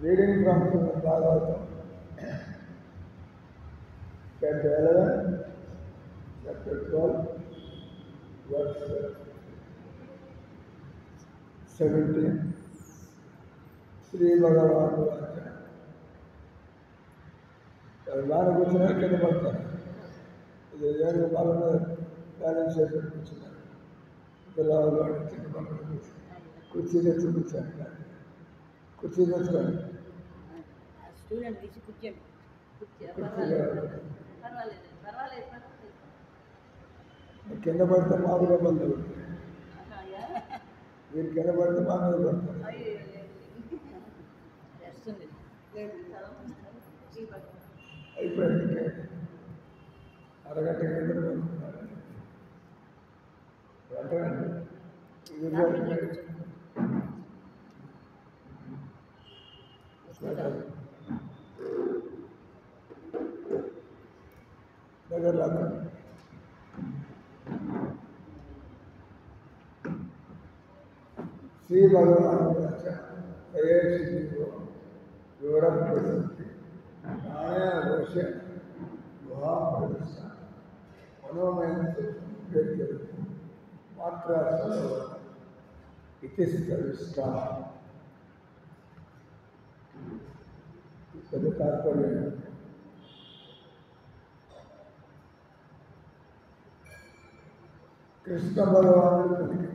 Reading from Srimad Bhagavatam, Canto 11, Chapter 12, verse 17. Sri Bhagavan Vacha. వారు కూర్చున్నారు, కింద పడతారు. ఇది ఏడు పాలన బ్యాలెన్స్ చేసి కూర్చున్నారు. పిల్లలు వాడు కింద పడుతుంది. కుర్చీ తెచ్చి కూర్చోండి, కుర్చీ తెచ్చుకోండి. కింద పడితే మామూలుగా బంధువులు, మీరు కింద పడితే మామూలుగా పడతారు. అయిపోయింది, అరగంట కింద పడుతున్నారు. దగ్గర లాగా శ్రీ భగవాన్ వివరం ప్రసిద్ధి నాణ్య ఘోష గుహా ప్రతిష్ట మనోమయం మాత్ర ఇతి స్థవిష్ట. పెద్ద తాత్పర్యం కృష్ణ భగవానుడు పలికి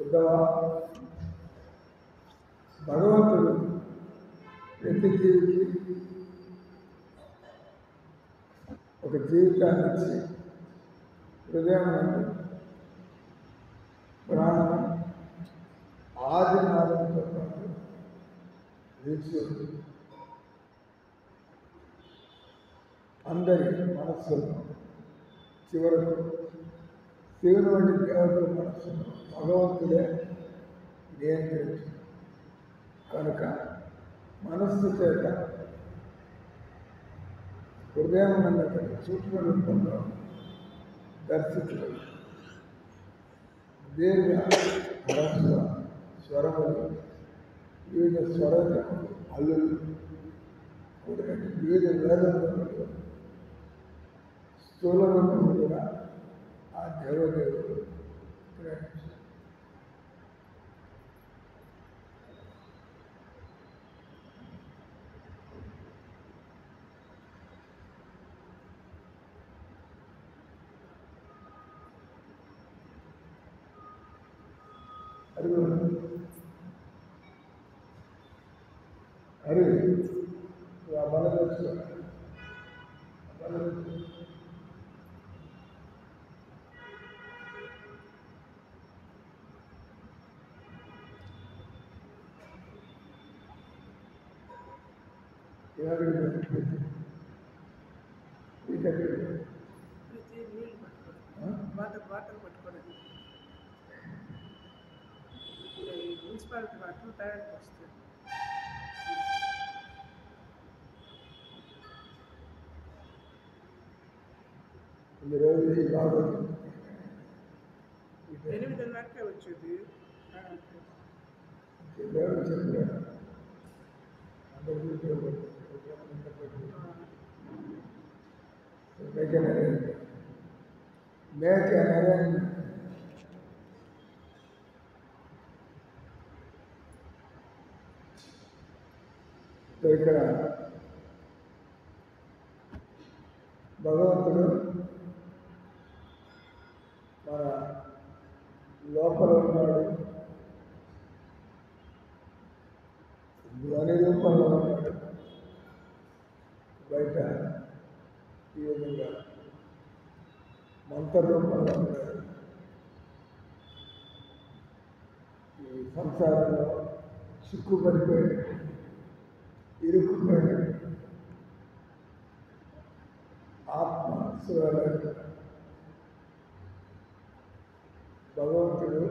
ఉద్ధవ, భగవంతుడు ప్రతి జీవికి ఒక జీవితాన్ని ఇచ్చి హృదయం నుండి ప్రాణం ఆదినాదంతో పాటు నిలిచి ఉంది. అందరి మనస్సును చివరకు శివుని వంటి దేవతల మనస్సును భగవంతుడే నియంత్రించు. కనుక మనస్సు చేత హృదయం అన్నది సూక్ష్మ రూపంలో దర్శించడం. దీర్ఘ హ్రస్వ స్వరములు, వివిధ స్వరములు, అల్లులు కూడినట్టు వివిధ వేదములు స్థూల రూపము కూడా ఆ దేవదేవుడు గ్రహించారు. అరే ఆ బలం వచ్చి వాటర్ పట్టుకోవడానికి మున్సిపాలిటీ వాటర్ తయారు వస్తుంది. రోజు 8:30 వచ్చేది. దేవుడు చెప్పాడు మేక ఇక్కడ భగవంతుడు మన లోపల ఉన్నాడు, ధ్వని రూపంలో ఉన్నాడు, బయట ఈ విధంగా మంత్ర రూపంలో ఉన్నాడు. ఈ సంసారంలో చిక్కుపడిపోయి ఇరుక్కుపోయి ఆత్మ శివాలయం భగవంతుడు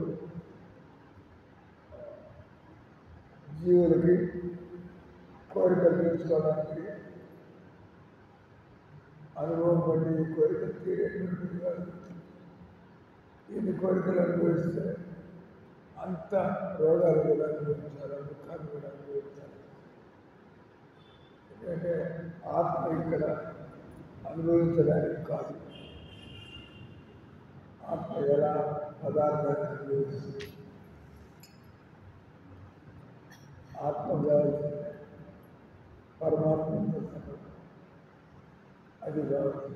జీవులకి కోరికలు తీర్చుకోవడానికి అనుభవం పడి కోరికలు తీరేటువంటి కాదు. ఎన్ని కోరికలు అనుభవిస్తే అంత రోగాలు కూడా అనుభవించాలి, దుఃఖాలు కూడా అనుభవించాలి. ఇక్కడ అనుభవించడానికి కాదు. ఆత్మ ఎలా పదార్థాన్ని అనుభవిస్తుంది, ఆత్మ కాదు పరమాత్మతో సమానం. అది కావచ్చు,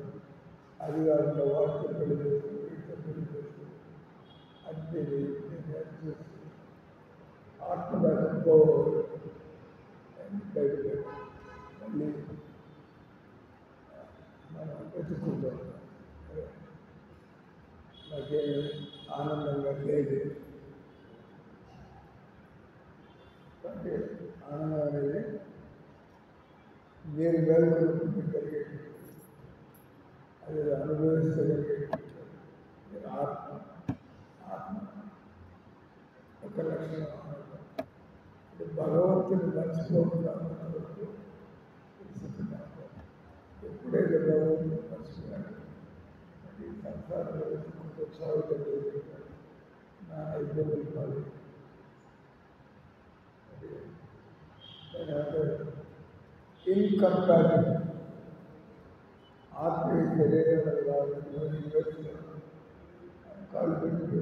అది కాకుండా వాటితో పెళ్లి చేస్తుంది, వీటితో పెళ్లి చేస్తుంది. అంటే నేను చూసి ఆత్మ దాంట్లో బయటకు మళ్ళీ మనం వెతుక్కుంటాం. నాకేమి ఆనందంగా లేదు. అంటే ఆనందం అనేది మీరు మేలుకొనుకుంటూ కలిగేది, అది అనుభవించగలిగేది. ఆత్మ ఆత్మ ఒక లక్షణం ఆనందం. అంటే భగవంతుని మర్చిపోకుండా ఉన్నప్పుడు ఎప్పుడైతే భగవంతుని మర్చిపోయాడు, అది సంసారంలో వెతుకుంటూ సాగుతుంది. నా ఇబ్బందులు కాదు. ఇన్కంపాటిబుల్ ఆత్మీయ శరీరం కాలు పెట్టి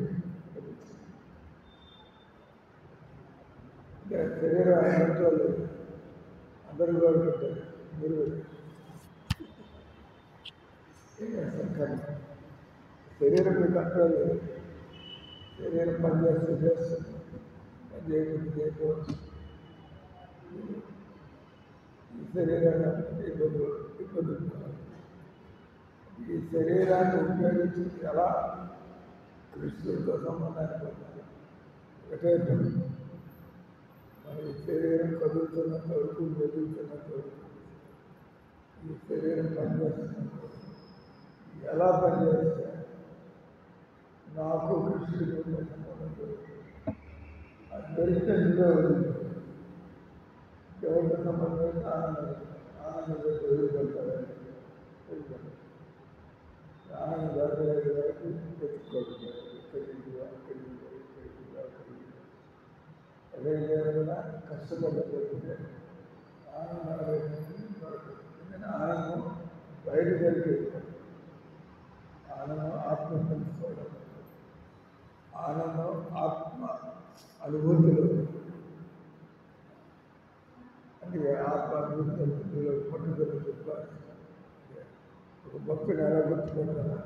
శరీరం కంట్రోల్ లేదు. అందరూ కోరుకుంటారు మీరు శరీరం మీ కంట్రోల్ లేదు. శరీరం పనిచేస్తే చేస్తుంది, పని చేయకుండా చేయకపోవచ్చు. ఈ శరీరాన్ని ఇబ్బంది ఈ శరీరాన్ని ఉపయోగించి ఎలా కృష్ణుడితో సంబంధాన్ని పొందాలి. ఒకటే పని, మన ఈ శరీరం కదులుతున్నంత వరకు, మెదులుతున్నంత వరకు ఈ శరీరం పనిచేస్తున్నంత వరకు ఎలా పనిచేస్తే నాకు కృష్ణుడితో సంబంధం దొరుకుతుంది. అది దొరికితే ఇంట్లో ఎవరితో సంబంధం ఆనందంగా వదిలిపెడతారని ఆనందం దొరకలేదు వరకు తెచ్చుకోవాలి. ఎక్కడికి కష్టపడకపోతే ఆనందం దొరకదు. ఎందుకంటే ఆనందం బయట దొరికేది. ఆనందం ఆత్మ తెలుసుకోవడం, ఆనందం ఆత్మ అనుభూతిలో. అందుకే ఆత్మ అనుభూతిలో పట్టుదల చెప్పాలి. ఒక భక్తుని ఎలా గుర్తుపడతారా?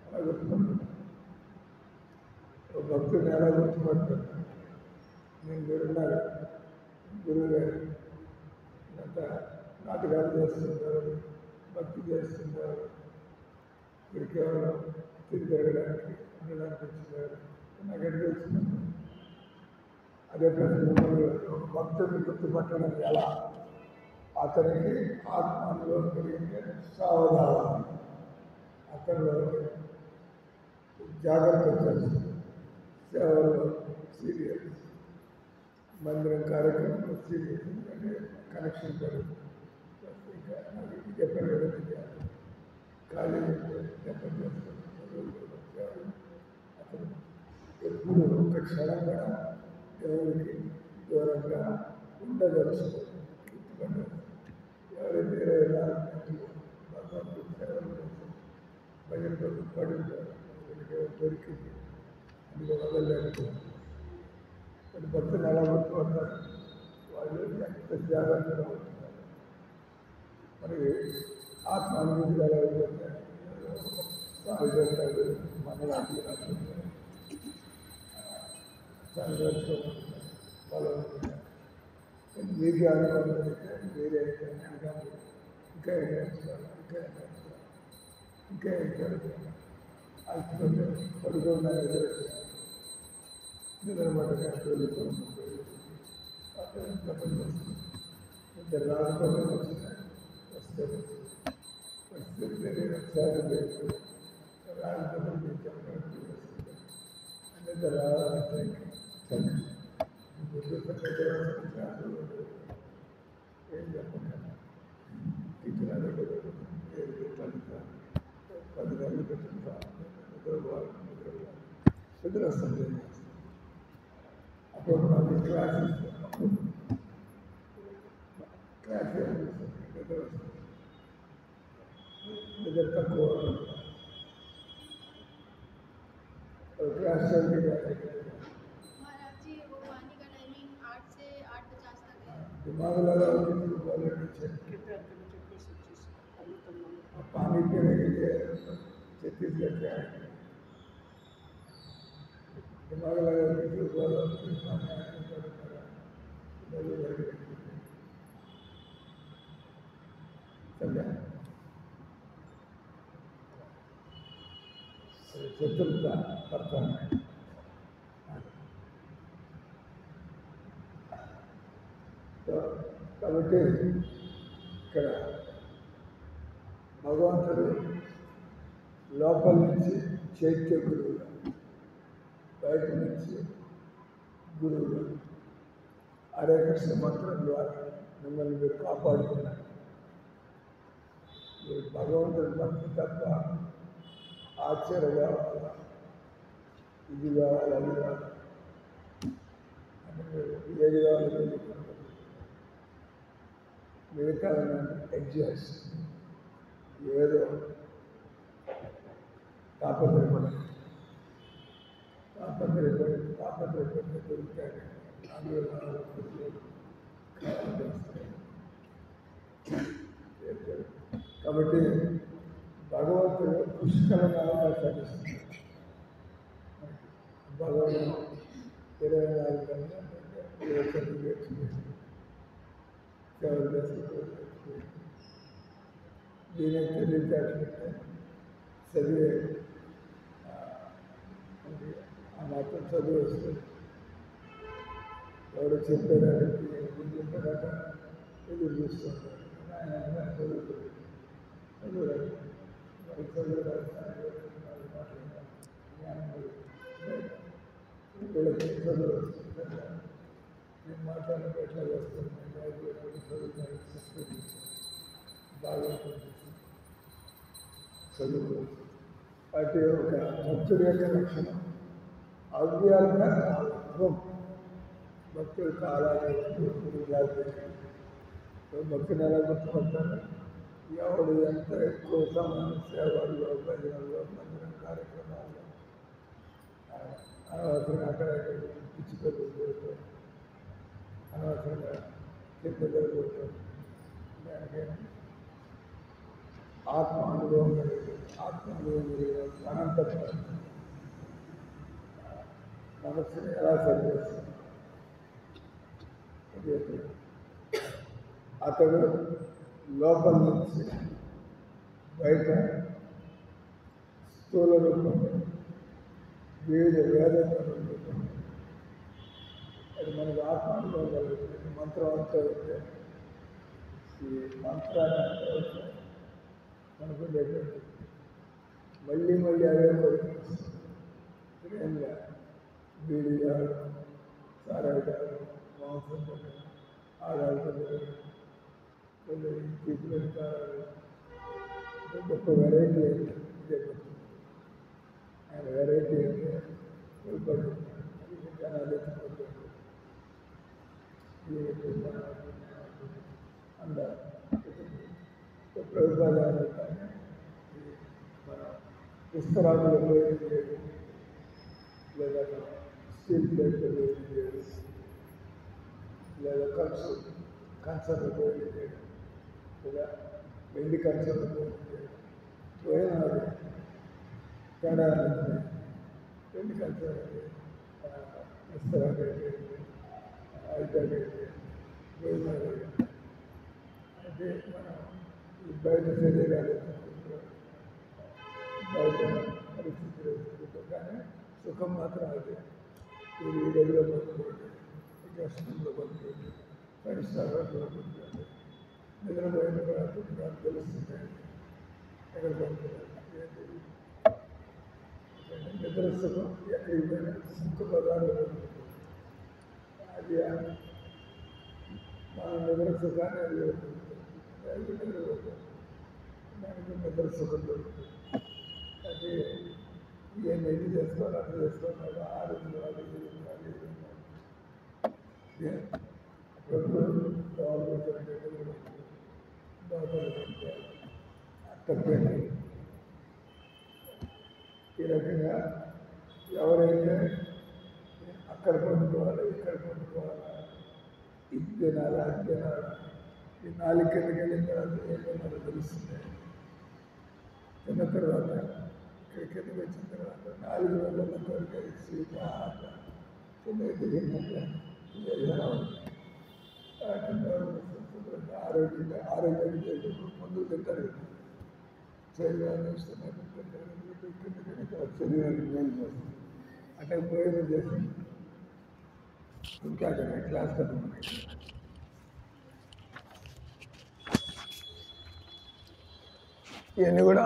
అలా గుర్తుపడతాను. ఒక భక్తుని ఎలా గుర్తుపడతాను? నేను మీరున్నారు, గురువు గారు అంతా నాటకాలు చేస్తున్నారు, భక్తి చేస్తున్నారు, మీరు కేవలం తిరిగి తిరగడానికి ఉండడానికి వచ్చినారు. నాకెట్ తెలుస్తున్నాను. అదే ప్రశ్న ఒక భక్తుని గుర్తుపట్టడం ఎలా? అతనికి ఆత్మలో కలిగితే సావధానం, అతనిలో జాగ్రత్త చేస్తుంది. సేవలో సీరియస్, మందిరం కార్యక్రమంలో సీరియస్, అంటే కనెక్షన్ పెరుగుతుంది. ఇంకా నాకు ఇది చెప్పాను కదా, ఖాళీ చెప్పని చేస్తాను. అతను ఎప్పుడు ఒక్క క్షణం కూడా దేవుడికి దూరంగా ఉండదలుచుకోవాలి. ఎవరైతే 24 గంటలు భగవంతుడి సేవలు కోసం భజన కోసం పడుతారు, దొరికింది అందులో వదలలేదు. కొన్ని భక్తులు ఎలా గుర్తుపడతారు? వాళ్ళు ఎంత జాగ్రత్తగా ఉంటున్నారు. మరి ఆత్మ అనుభూతి ఎలా అయిపోతారు? సాగుతాడు మనలాంటి వాళ్ళు మీకు అనుభవం అయితే మీరే ఇంకా ఇంకా నేర్చుకోవాలి, ఇంకా నేర్చుకోవాలి. ఆస్పత్రి పడుకున్న నిద్రపడ్డ ఇద్దరు రాకపోతే వస్తే రాకపోతే అంటే రావాలంటే ఏం చెప్పకుండా టీచర్ 10 గంటలు పెట్టిన నిద్ర వస్తుంది. అప్పుడు నాకు క్లాస్ నిద్ర వస్తుంది. నిద్ర తక్కువ क्लास चल रही है महाराज जी वो पानी का टाइमिंग 8 से 8 50 तक है। दिमाग लगा नीचे కింద అతను చెప్పేసి వచ్చేసి అడుగుతున్నాను. पानी पीने के लिए छत्तीसगढ़ से आए दिमाग लगा समझा చతుర్థ అర్థం కాబట్టి ఇక్కడ భగవంతుడు లోపల నుంచి చైత్య గురువులు బయట నుంచి గురువులు హరే కృష్ణ మంత్రం ద్వారా మిమ్మల్ని మీరు కాపాడుకున్నారు. మీరు భగవంతుడి భక్తి తప్ప ఆశ్చర్య కావాలా ఇది కావాలి అది కావాలి అని మీరు ఏది కావాలి మిగతా అడ్జస్ట్ ఏదో తాపత్రయపడి దొరుకుతాయి కాబట్టి భగవంతుడు పుష్కలంగా అవకాశాలు ఇస్తుంది. భగవంతుడు 24 గంటలు సేవలు చేసుకుంటూ దీనికి తెలియచేటంటే చదివే ఆ మాత్రం చదువు వస్తుంది. ఎవరు చెప్పేదానికి గుర్తింపదాక ఎదురు చూస్తుంటారు. ఆయన చదువుతుంది వీళ్ళకి చదువు నేను మాట్లాడిన ఎట్లా చేస్తున్నాను బాగా చదువు అంటే ఒక భక్తుడి యొక్క లక్షణం అవ్యాజ్ఞ కాలం భక్తుడు కాలాన్ని భక్తుని ఎలా గుర్తుపడతారు? ఎవడు ఎంత ఎక్కువ సమయం సేవల్లో భజనల్లో మందిరం కార్యక్రమాల్లో అనవసరంగా అక్కడ పిచ్చి పెరుగుతూ అనవసరంగా కింద పెరుగుతూ దానికి ఆత్మానుభవం కలిగే అనంతరం మనస్సుని ఎలా సరిచేస్తుంది అతడు లోపల నుంచి బయట స్థూల రూపం వివిధ వేదనలు అది మనకు ఆత్మానుభవం కలుగుతుంది. మంత్రం అంతా అయితే ఈ మంత్రాన్ని అంతా అయితే మనకు ఉండేటువంటి మళ్ళీ మళ్ళీ అవే పడుతుంది. ఏంగా బీడి తాగడం, సారాయి తాగడం, మాంసం తినడం, ఆడాలతో కొన్ని తీపులు తాగాలి. గొప్ప వెరైటీ అంటే ఇదే పడుతుంది. ఆయన వెరైటీ అంటే పడుతుంది జనాలు ఎత్తుకుంటుంది అందారు ప్రభుత్వాలు మన పుస్తకాలు చేయడం లేదా స్టీల్ ప్లేట్లు వేడి చేయడం లేదా కంచర్లు వేడి చేయడం లేదా వెండి కంచర్లు వేడి చేయడం పోయినా తేడా వెండి కంచర్లు పుస్తకాలు ఐటమ్ పోయినా అయితే మనం ఈ బయట శరీరాలు బయట పరిస్థితులు ఎదుర్కొంటాం. కానీ సుఖం మాత్రం అదే. ఈ గదిలో పడుకోండి, కష్టంలో పడుకోండి, 5 స్టార్ హోటల్లో పడుకోండి, నిద్రపోయిన కూడా తెలుస్తుంది ఎక్కడ పడుతున్నారు. నిద్ర సుఖం ఎక్కడికి పోయినా సుఖ పదాలు అది మన నిద్ర సుఖాన్ని అది నిద్రపోతుంది. దానికి నిద్ర సుఖం దొరుకుతుంది. అది ఏం ఎన్ని చేసుకోవాలి అట్లా చేసుకోవాలి. ఆరోగ్యం అప్పుడప్పుడు తప్పేంటి విధంగా ఎవరైతే అక్కడ పండుకోవాలా ఇక్కడ పండుకోవాలా ఇది తినాలా అది తినాలా ఈ 4 కిందకి వెళ్ళిన తర్వాత ఏం తినాలో తెలుస్తుంది. తిన్న తర్వాత ఇక్కడ కిందకి వచ్చిన తర్వాత 4 రోజుల కొరకు స్వీట్ ఆరోగ్యానికి ముందు తింటారు కదా, శరీరాన్ని ఇస్తున్నారు శరీరానికి మేలు చేస్తుంది. అంటే ప్రయోజనం చేస్తుంది. ఇంకా క్లాస్ కదా మనకి ఇవన్నీ కూడా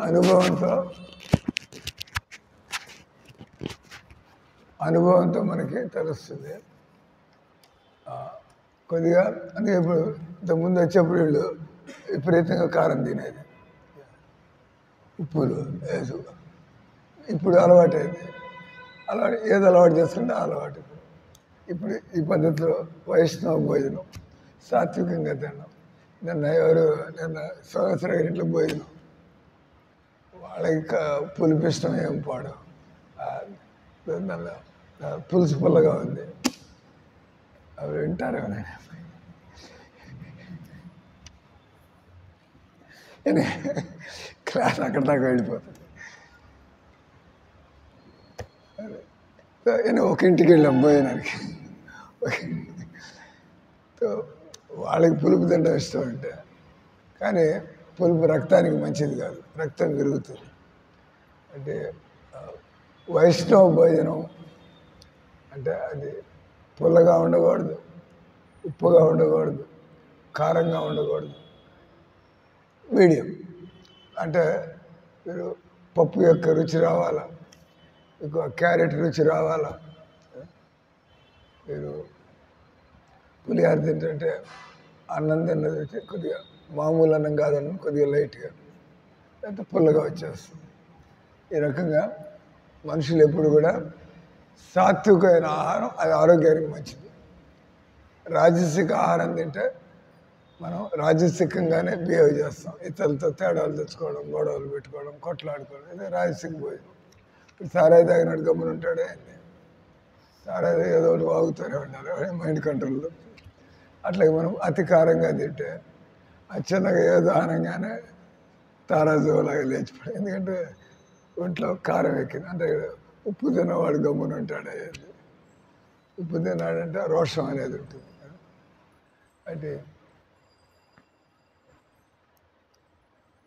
అనుభవంతో మనకి తెలుస్తుంది. కొద్దిగా అందుకే ఇప్పుడు ఇంతకుముందు వచ్చేప్పుడు వీళ్ళు విపరీతంగా కారం తినేది, ఉప్పులు వేసు. ఇప్పుడు అలవాటైంది. ఏది అలవాటు చేసుకుంటే అలవాటు. ఇప్పుడు ఈ పద్ధతిలో వైష్ణవ భోజనం సాత్వికంగా తినడం. నిన్న సంవత్సరం ఇంట్లో భోజనం వాళ్ళకి పులుపు ఇష్టం ఏం పోవడం, పులుసు పుల్లగా ఉంది, అవి వింటారు. క్లాస్ అక్కడ దాకా వెళ్ళిపోతుంది. ఒక ఇంటికి వెళ్ళాం భోజనానికి. వాళ్ళకి పులుపు తినడం ఇష్టం అంటే, కానీ పులుపు రక్తానికి మంచిది కాదు, రక్తం విరుగుతుంది. అంటే వైష్ణవ భోజనం అంటే అది పుల్లగా ఉండకూడదు, ఉప్పుగా ఉండకూడదు, కారంగా ఉండకూడదు, మీడియం. అంటే మీరు పప్పు యొక్క రుచి రావాలా, మీకు క్యారెట్ రుచి రావాలా, మీరు పులిహార తింటుంటే అన్నం తిన్నది కొద్దిగా మామూలు అన్నం కాదన్నం కొద్దిగా లైట్గా లేకపోతే పుల్లగా వచ్చేస్తుంది. ఈ రకంగా మనుషులు ఎప్పుడు కూడా సాత్వికమైన ఆహారం అది ఆరోగ్యానికి మంచిది. రాజసిక ఆహారం తింటే మనం రాజసికంగానే బిహేవ్ చేస్తాం. ఇతరులతో తేడాలు తెచ్చుకోవడం, గొడవలు పెట్టుకోవడం, కొట్లాడుకోవడం, ఇది రాజసిక భోజనం. ఇప్పుడు సారాయి తాగినట్టు గమ్మున ఉంటాడే అన్నీ, సారాయి ఏదో ఒకటి వాగుతూనే ఉంటారు, మైండ్ కంట్రోల్లో. అట్లాగే మనం అతి కారంగా తింటే అచ్చనగా ఏదో అనగానే తారాజులాగా లేచిపోయి, ఎందుకంటే ఒంట్లో కారం ఎక్కింది. అంటే ఉప్పు తిన్నవాడు గమ్మున ఉంటాడు. ఉప్పు తిన్నాడంటే రోషం అనేది ఉంటుంది. అంటే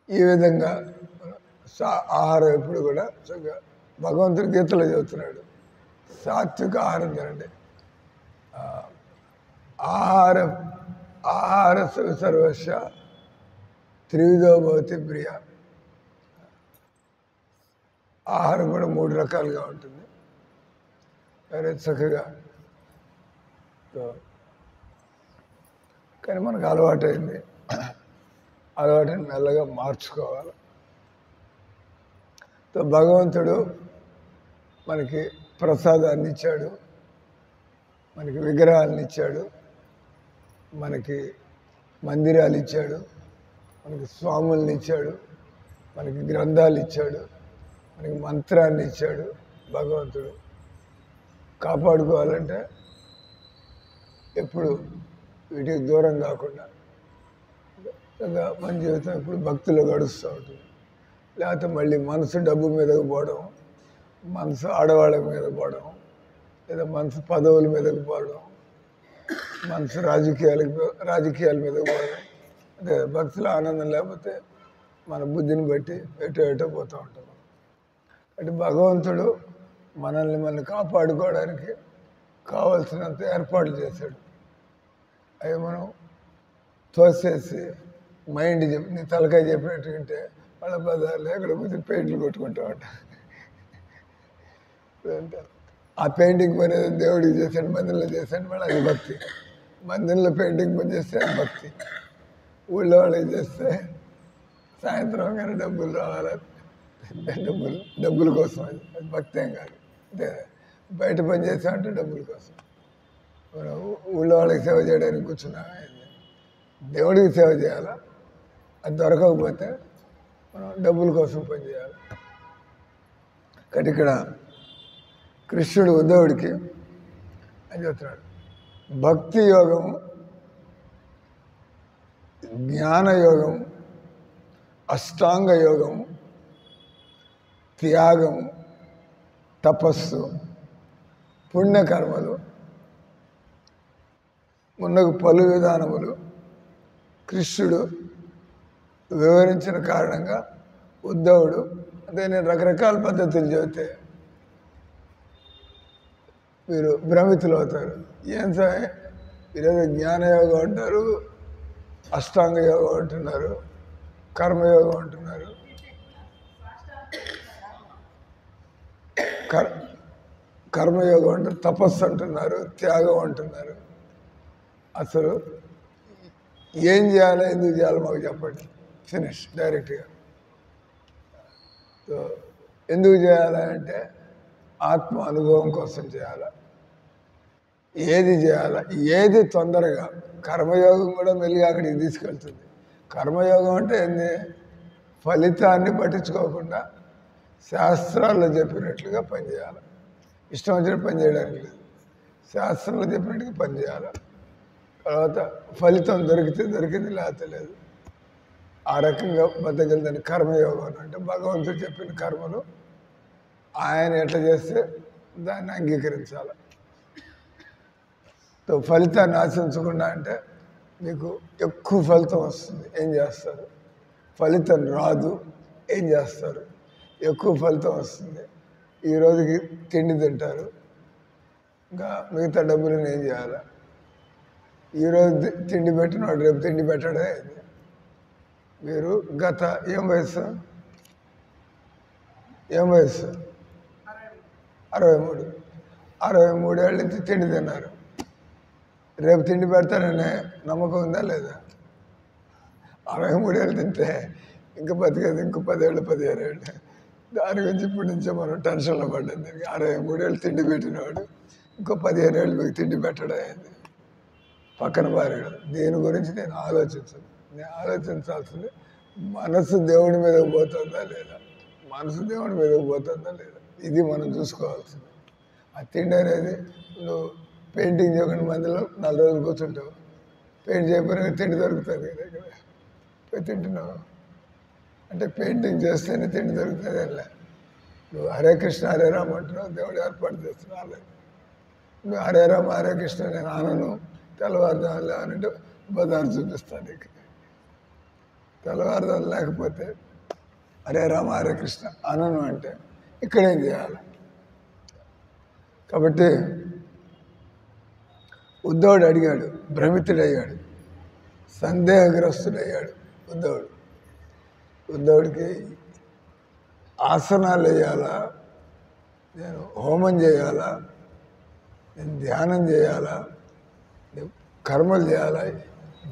ఈ విధంగా ఆహారం ఎప్పుడు కూడా భగవంతుడి గీతలో చెబుతున్నాడు, సాత్విక ఆహారం తినండి. ఆహార సర్వస్య త్రివిధో భవతి ప్రియ. ఆహారం కూడా 3 రకాలుగా ఉంటుంది. వేరే చక్కగా కానీ మనకు అలవాటైంది, అలవాటుని మెల్లగా మార్చుకోవాలి. భగవంతుడు మనకి ప్రసాదాన్ని ఇచ్చాడు, మనకి విగ్రహాలను ఇచ్చాడు, మనకి మందిరాలు ఇచ్చాడు, మనకి స్వాముల్ని ఇచ్చాడు, మనకి గ్రంథాలు ఇచ్చాడు, మనకి మంత్రాన్ని ఇచ్చాడు. భగవంతుడు కాపాడుకోవాలంటే ఎప్పుడు వీటికి దూరం కాకుండా మన జీవితం ఎప్పుడు భక్తిలో గడుస్తూ ఉంటుంది. లేకపోతే మళ్ళీ మనసు డబ్బు మీదకు పోవడం, మనసు ఆడవాళ్ళ మీద పోవడం, లేదా మనసు పదవుల మీదకు పోవడం, మనసు రాజకీయాల మీదకు పోవడం. అంటే భక్తిలో ఆనందం లేకపోతే మన బుద్ధిని బట్టి ఎటో పోతూ ఉంటాం. అంటే భగవంతుడు మనల్ని కాపాడుకోవడానికి కావలసినంత ఏర్పాట్లు చేశాడు. అవి మనం తోసేసి మైండ్ నీ తలకాయ చెప్పినట్టు వింటే వాళ్ళ బజార్లో ఎక్కడ పోతే పెయింట్లు కొట్టుకుంటూ ఉంటాం. ఆ పెయింటింగ్ పని దేవుడికి చేశాడు, మందిరంలో చేశాడు, మళ్ళీ అది భక్తి. మందిరంలో పెయింటింగ్ పని చేస్తే అది భక్తి. ఊళ్ళో వాళ్ళకి చేస్తే సాయంత్రం కానీ డబ్బులు రావాలి, డబ్బుల కోసం. అది భక్తి ఏం కాదు. అంటే బయట పని చేస్తామంటే డబ్బుల కోసం. మనం ఊళ్ళో వాళ్ళకి సేవ చేయడానికి కూర్చున్నా, దేవుడికి సేవ చేయాలా. అది దొరకకపోతే మనం డబ్బుల కోసం పని చేయాలి. కాబట్టి ఇక్కడ కృష్ణుడు ఉద్ధవుడికి అని చెప్తున్నాడు, భక్తి యోగము, జ్ఞానయోగము, అష్టాంగ యోగము, త్యాగము, తపస్సు, పుణ్యకర్మలు, మున్నగు పలు విధానములు కృష్ణుడు వివరించిన కారణంగా ఉద్ధవుడు, అంటే నేను రకరకాల పద్ధతులు చెబితే మీరు భ్రమితులు అవుతారు. ఏం సార్ ఈరోజు జ్ఞానయోగం అంటారు, అష్టాంగ యోగం అంటున్నారు, కర్మయోగం అంటున్నారు, కర్మయోగం అంటారు, తపస్సు అంటున్నారు, త్యాగం అంటున్నారు. అసలు ఏం చేయాలో ఎందుకు చేయాలో మాకు చెప్పండి. ఫినిష్ డైరెక్ట్గా. సో ఎందుకు చేయాలంటే ఆత్మ అనుభవం కోసం చేయాలి. ఏది చేయాలి, ఏది తొందరగా. కర్మయోగం కూడా మెల్లిగా అక్కడికి తీసుకెళ్తుంది. కర్మయోగం అంటే ఏంది, ఫలితాన్ని పట్టించుకోకుండా శాస్త్రాల్లో చెప్పినట్లుగా పనిచేయాలి. ఇష్టం వచ్చినట్టు పని చేయడానికి లేదు, శాస్త్రంలో చెప్పినట్టుగా పనిచేయాలి. తర్వాత ఫలితం దొరికితే దొరికింది, లేకపోతే లేదు. ఆ రకంగా బతకగలదని కర్మయోగం అంటే భగవంతుడు చెప్పిన కర్మలు ఆయన ఎట్లా చేస్తే దాన్ని అంగీకరించాలి. ఫలితాన్ని ఆశించకుండా అంటే మీకు ఎక్కువ ఫలితం వస్తుంది, ఏం చేస్తారు? ఫలితం రాదు, ఏం చేస్తారు? ఎక్కువ ఫలితం వస్తుంది, ఈ రోజుకి తిండి తింటారు, ఇంకా మిగతా డబ్బులను ఏం చేయాలి? ఈరోజు తిండి పెట్టినవాడు రేపు తిండి పెట్టడే. మీరు గత ఏం వయసు 63 ఏళ్ళ నుంచి తిండి తిన్నారు. రేపు తిండి పెడతారనే నమ్మకం ఉందా లేదా? 63 ఏళ్ళు తింటే ఇంకా బతికేది ఇంకో 10 ఏళ్ళు 15 ఏళ్ళు. దాని గురించి ఇప్పటి నుంచే మనం టెన్షన్లో పడ్డాం. దీనికి 63 ఏళ్ళు తిండి పెట్టినవాడు ఇంకో 15 ఏళ్ళు మీకు తిండి పెట్టడం అయింది, పక్కన భార్య. దీని గురించి నేను ఆలోచించాల్సింది మనసు దేవుడి మీదకి పోతుందా లేదా, మనసు దేవుడి మీదకి పోతుందా లేదా, ఇది మనం చూసుకోవాల్సింది. ఆ తిండి అనేది, నువ్వు పెయింటింగ్ చేయకుండా మందిలో 4 రోజులు కూర్చుంటావు, పెయింట్ చేయకపోయినా తిండి దొరుకుతుంది దగ్గర పోయి తింటున్నావు అంటే పెయింటింగ్ చేస్తేనే తిండి దొరుకుతుంది. అలా నువ్వు హరే కృష్ణ హరే రామ అంటున్నావు, దేవుడు ఏర్పాటు చేస్తున్నావు. నువ్వు హరే రామ హరే కృష్ణ నేను ఆనను, తెల్లవారుదాం లేవనంటే బజారు చూపిస్తాను. ఇక తెల్లవారుదాం లేకపోతే హరే రామ హరే కృష్ణ అనను అంటే ఇక్కడేం చేయాలి? కాబట్టి ఉద్ధవుడు అడిగాడు, భ్రమితుడయ్యాడు, సందేహగ్రస్తుడయ్యాడు ఉద్ధవుడికి ఆసనాలు వేయాలా, నేను హోమం చేయాలా, నేను ధ్యానం చేయాలా, కర్మలు చేయాలా,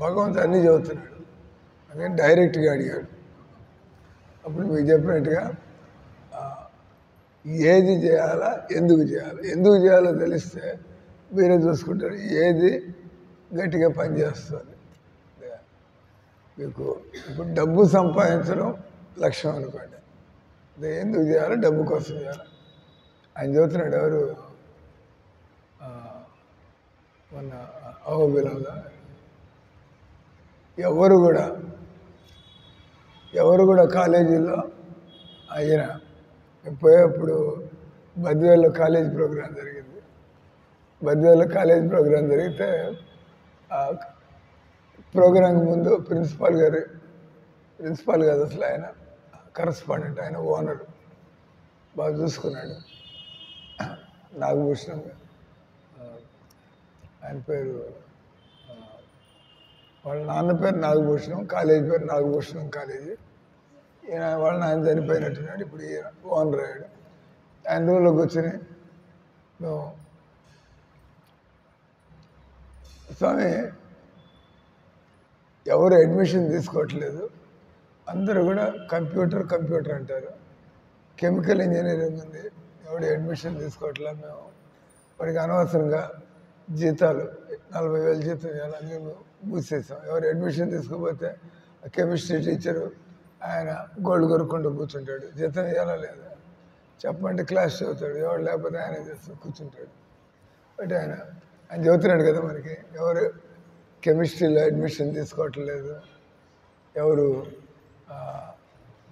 భగవంతుడు అన్నీ చెబుతున్నాడు. అందుకని డైరెక్ట్గా అడిగాడు. అప్పుడు మీకు చెప్పినట్టుగా ఏది చేయాలా, ఎందుకు చేయాలో తెలిస్తే మీరే చూసుకుంటారు ఏది గట్టిగా పనిచేస్తుంది. మీకు ఇప్పుడు డబ్బు సంపాదించడం లక్ష్యం అనుకోండి, ఎందుకు చేయాలి? డబ్బు కోసం చేయాలి. ఆయన చెబుతున్నాడు, ఎవరు మన అహోబిలంగా ఎవరు కూడా కాలేజీలో అయిన పోయేప్పుడు బద్వేల్లో కాలేజ్ ప్రోగ్రాం జరిగింది. బద్వేల్లో కాలేజ్ ప్రోగ్రాం జరిగితే ప్రోగ్రాంకి ముందు ప్రిన్సిపాల్ కాదు అసలు, ఆయన కరస్పాండెంట్, ఆయన ఓనర్ బాగా చూసుకున్నాడు. నాగభూషణం ఆయన పేరు, వాళ్ళ నాన్న పేరు నాగభూషణం, కాలేజీ పేరు నాగభూషణం కాలేజీ. ఈయన వాళ్ళ నాయన చనిపోయినట్టున్నాడు, ఇప్పుడు ఈయన ఓనర్ అయ్యాడు. ఆయన రూమ్లో కూర్చొని, మేము స్వామి ఎవరు అడ్మిషన్ తీసుకోవట్లేదు, అందరూ కూడా కంప్యూటర్ అంటారు, కెమికల్ ఇంజనీరింగ్ ఉంది, ఎవడు అడ్మిషన్ తీసుకోవట్లేదు, మేము వాడికి అనవసరంగా జీతాలు 40,000 జీతం ఇవ్వాలని మేము మూసేసాం. ఎవరు అడ్మిషన్ తీసుకోకపోతే కెమిస్ట్రీ టీచరు ఆయన గోల్డ్ కొనుక్కుంటూ కూర్చుంటాడు, జీతం ఇవ్వాలా లేదా? చెప్పంటే క్లాస్ చదువుతాడు, ఎవరు లేకపోతే ఆయన చేస్తూ కూర్చుంటాడు. బట్ ఆయన చదువుతున్నాడు కదా, మనకి ఎవరు కెమిస్ట్రీలో అడ్మిషన్ తీసుకోవట్లేదు, ఎవరు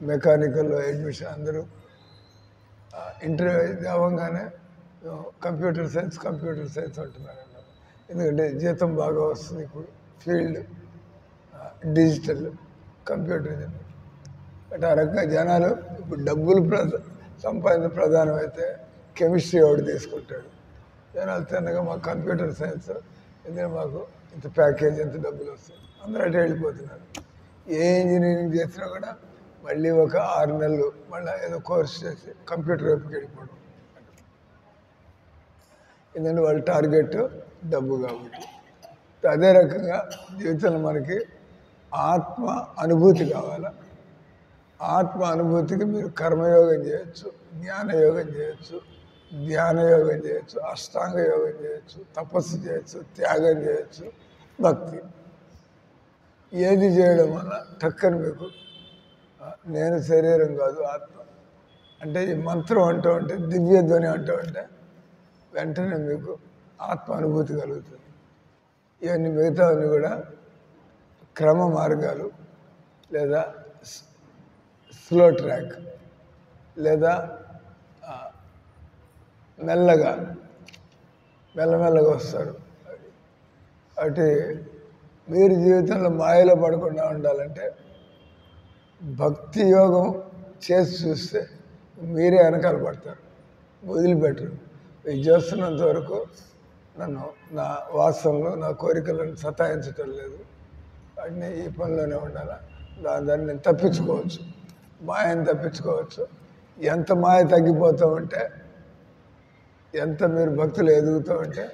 మెకానికల్లో అడ్మిషన్, అందరూ ఇంటర్వ్యూ అవ్వగానే కంప్యూటర్ సైన్స్ అంటున్నారు. ఎందుకంటే జీతం బాగా వస్తుంది ఇప్పుడు, ఫీల్డ్ డిజిటల్ కంప్యూటర్. అంటే ఆ రకంగా జనాలు ఇప్పుడు డబ్బులు సంపాదన ప్రధానం అయితే కెమిస్ట్రీ ఒకటి తీసుకుంటాడు. జనాలు తిన్నగా మాకు కంప్యూటర్ సైన్స్, ఎందుకంటే మాకు ఇంత ప్యాకేజ్, ఇంత డబ్బులు వస్తాయి, అందరూ అటు వెళ్ళిపోతున్నారు. ఏ ఇంజనీరింగ్ చేసినా కూడా మళ్ళీ ఒక 6 నెలలు మళ్ళీ ఏదో కోర్స్ చేసి కంప్యూటర్ వైపుకి వెళ్ళిపోవడం. ఎందుకంటే వాళ్ళ టార్గెట్ డబ్బు కాబట్టి. అదే రకంగా జీవితంలో మనకి ఆత్మ అనుభూతి కావాలా. ఆత్మ అనుభూతికి మీరు కర్మయోగం చేయొచ్చు, జ్ఞానయోగం చేయొచ్చు, ధ్యాన యోగం చేయొచ్చు, అష్టాంగ యోగం చేయొచ్చు, తపస్సు చేయొచ్చు, త్యాగం చేయొచ్చు, భక్తి. ఏది చేయడం వల్ల టక్కని మీకు నేను శరీరం కాదు ఆత్మ అంటే ఈ మంత్రం అంటూ ఉంటే, దివ్యధ్వని అంటూ ఉంటే వెంటనే మీకు ఆత్మ అనుభూతి కలుగుతుంది. ఇవన్నీ మిగతావన్నీ కూడా క్రమ మార్గాలు, లేదా స్లో ట్రాక్, లేదా మెల్లమెల్లగా వస్తారు. అంటే మీరు జీవితంలో మాయలో పడకుండా ఉండాలంటే భక్తి యోగం చేసి చూస్తే మీరే వెనకాల పడతారు, వదిలిపెట్టరు. ఇది చేస్తున్నంత వరకు నన్ను నా వాసనలు, నా కోరికలను సతాయించటం లేదు, వాటిని ఈ పనిలోనే ఉండాలి, దాన్ని నేను తప్పించుకోవచ్చు, మాయని తప్పించుకోవచ్చు. ఎంత మాయ తగ్గిపోతూ ఉంటే, ఎంత మీరు భక్తులు ఎదుగుతూ ఉంటే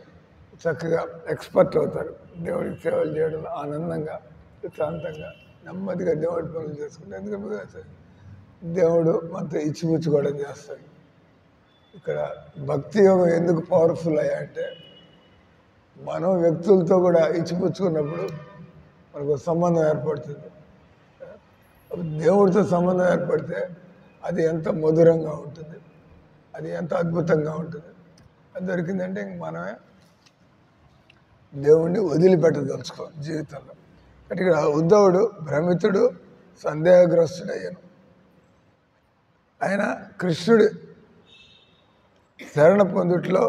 చక్కగా ఎక్స్పర్ట్ అవుతారు. దేవుడికి సేవలు చేయడంలో ఆనందంగా, ప్రశాంతంగా, నెమ్మదిగా దేవుడి పనులు చేసుకుంటే, ఎందుకంటే దేవుడు మనతో ఇచ్చిపుచ్చుకోవడం చేస్తాడు. ఇక్కడ భక్తి యోగం ఎందుకు పవర్ఫుల్ అయ్యాయంటే, మనం వ్యక్తులతో కూడా ఇచ్చిపుచ్చుకున్నప్పుడు మనకు సంబంధం ఏర్పడుతుంది. దేవుడితో సంబంధం ఏర్పడితే అది ఎంత మధురంగా ఉంటుంది, అది ఎంత అద్భుతంగా ఉంటుంది. అది దొరికిందంటే ఇంక మనమే దేవుణ్ణి వదిలిపెట్టదలుచుకో జీవితంలో. అంటే ఇక్కడ ఉద్ధవుడు భ్రమితుడు, సందేహగ్రస్తుడయ్యాను. ఆయన కృష్ణుడు శరణ పొందుట్లో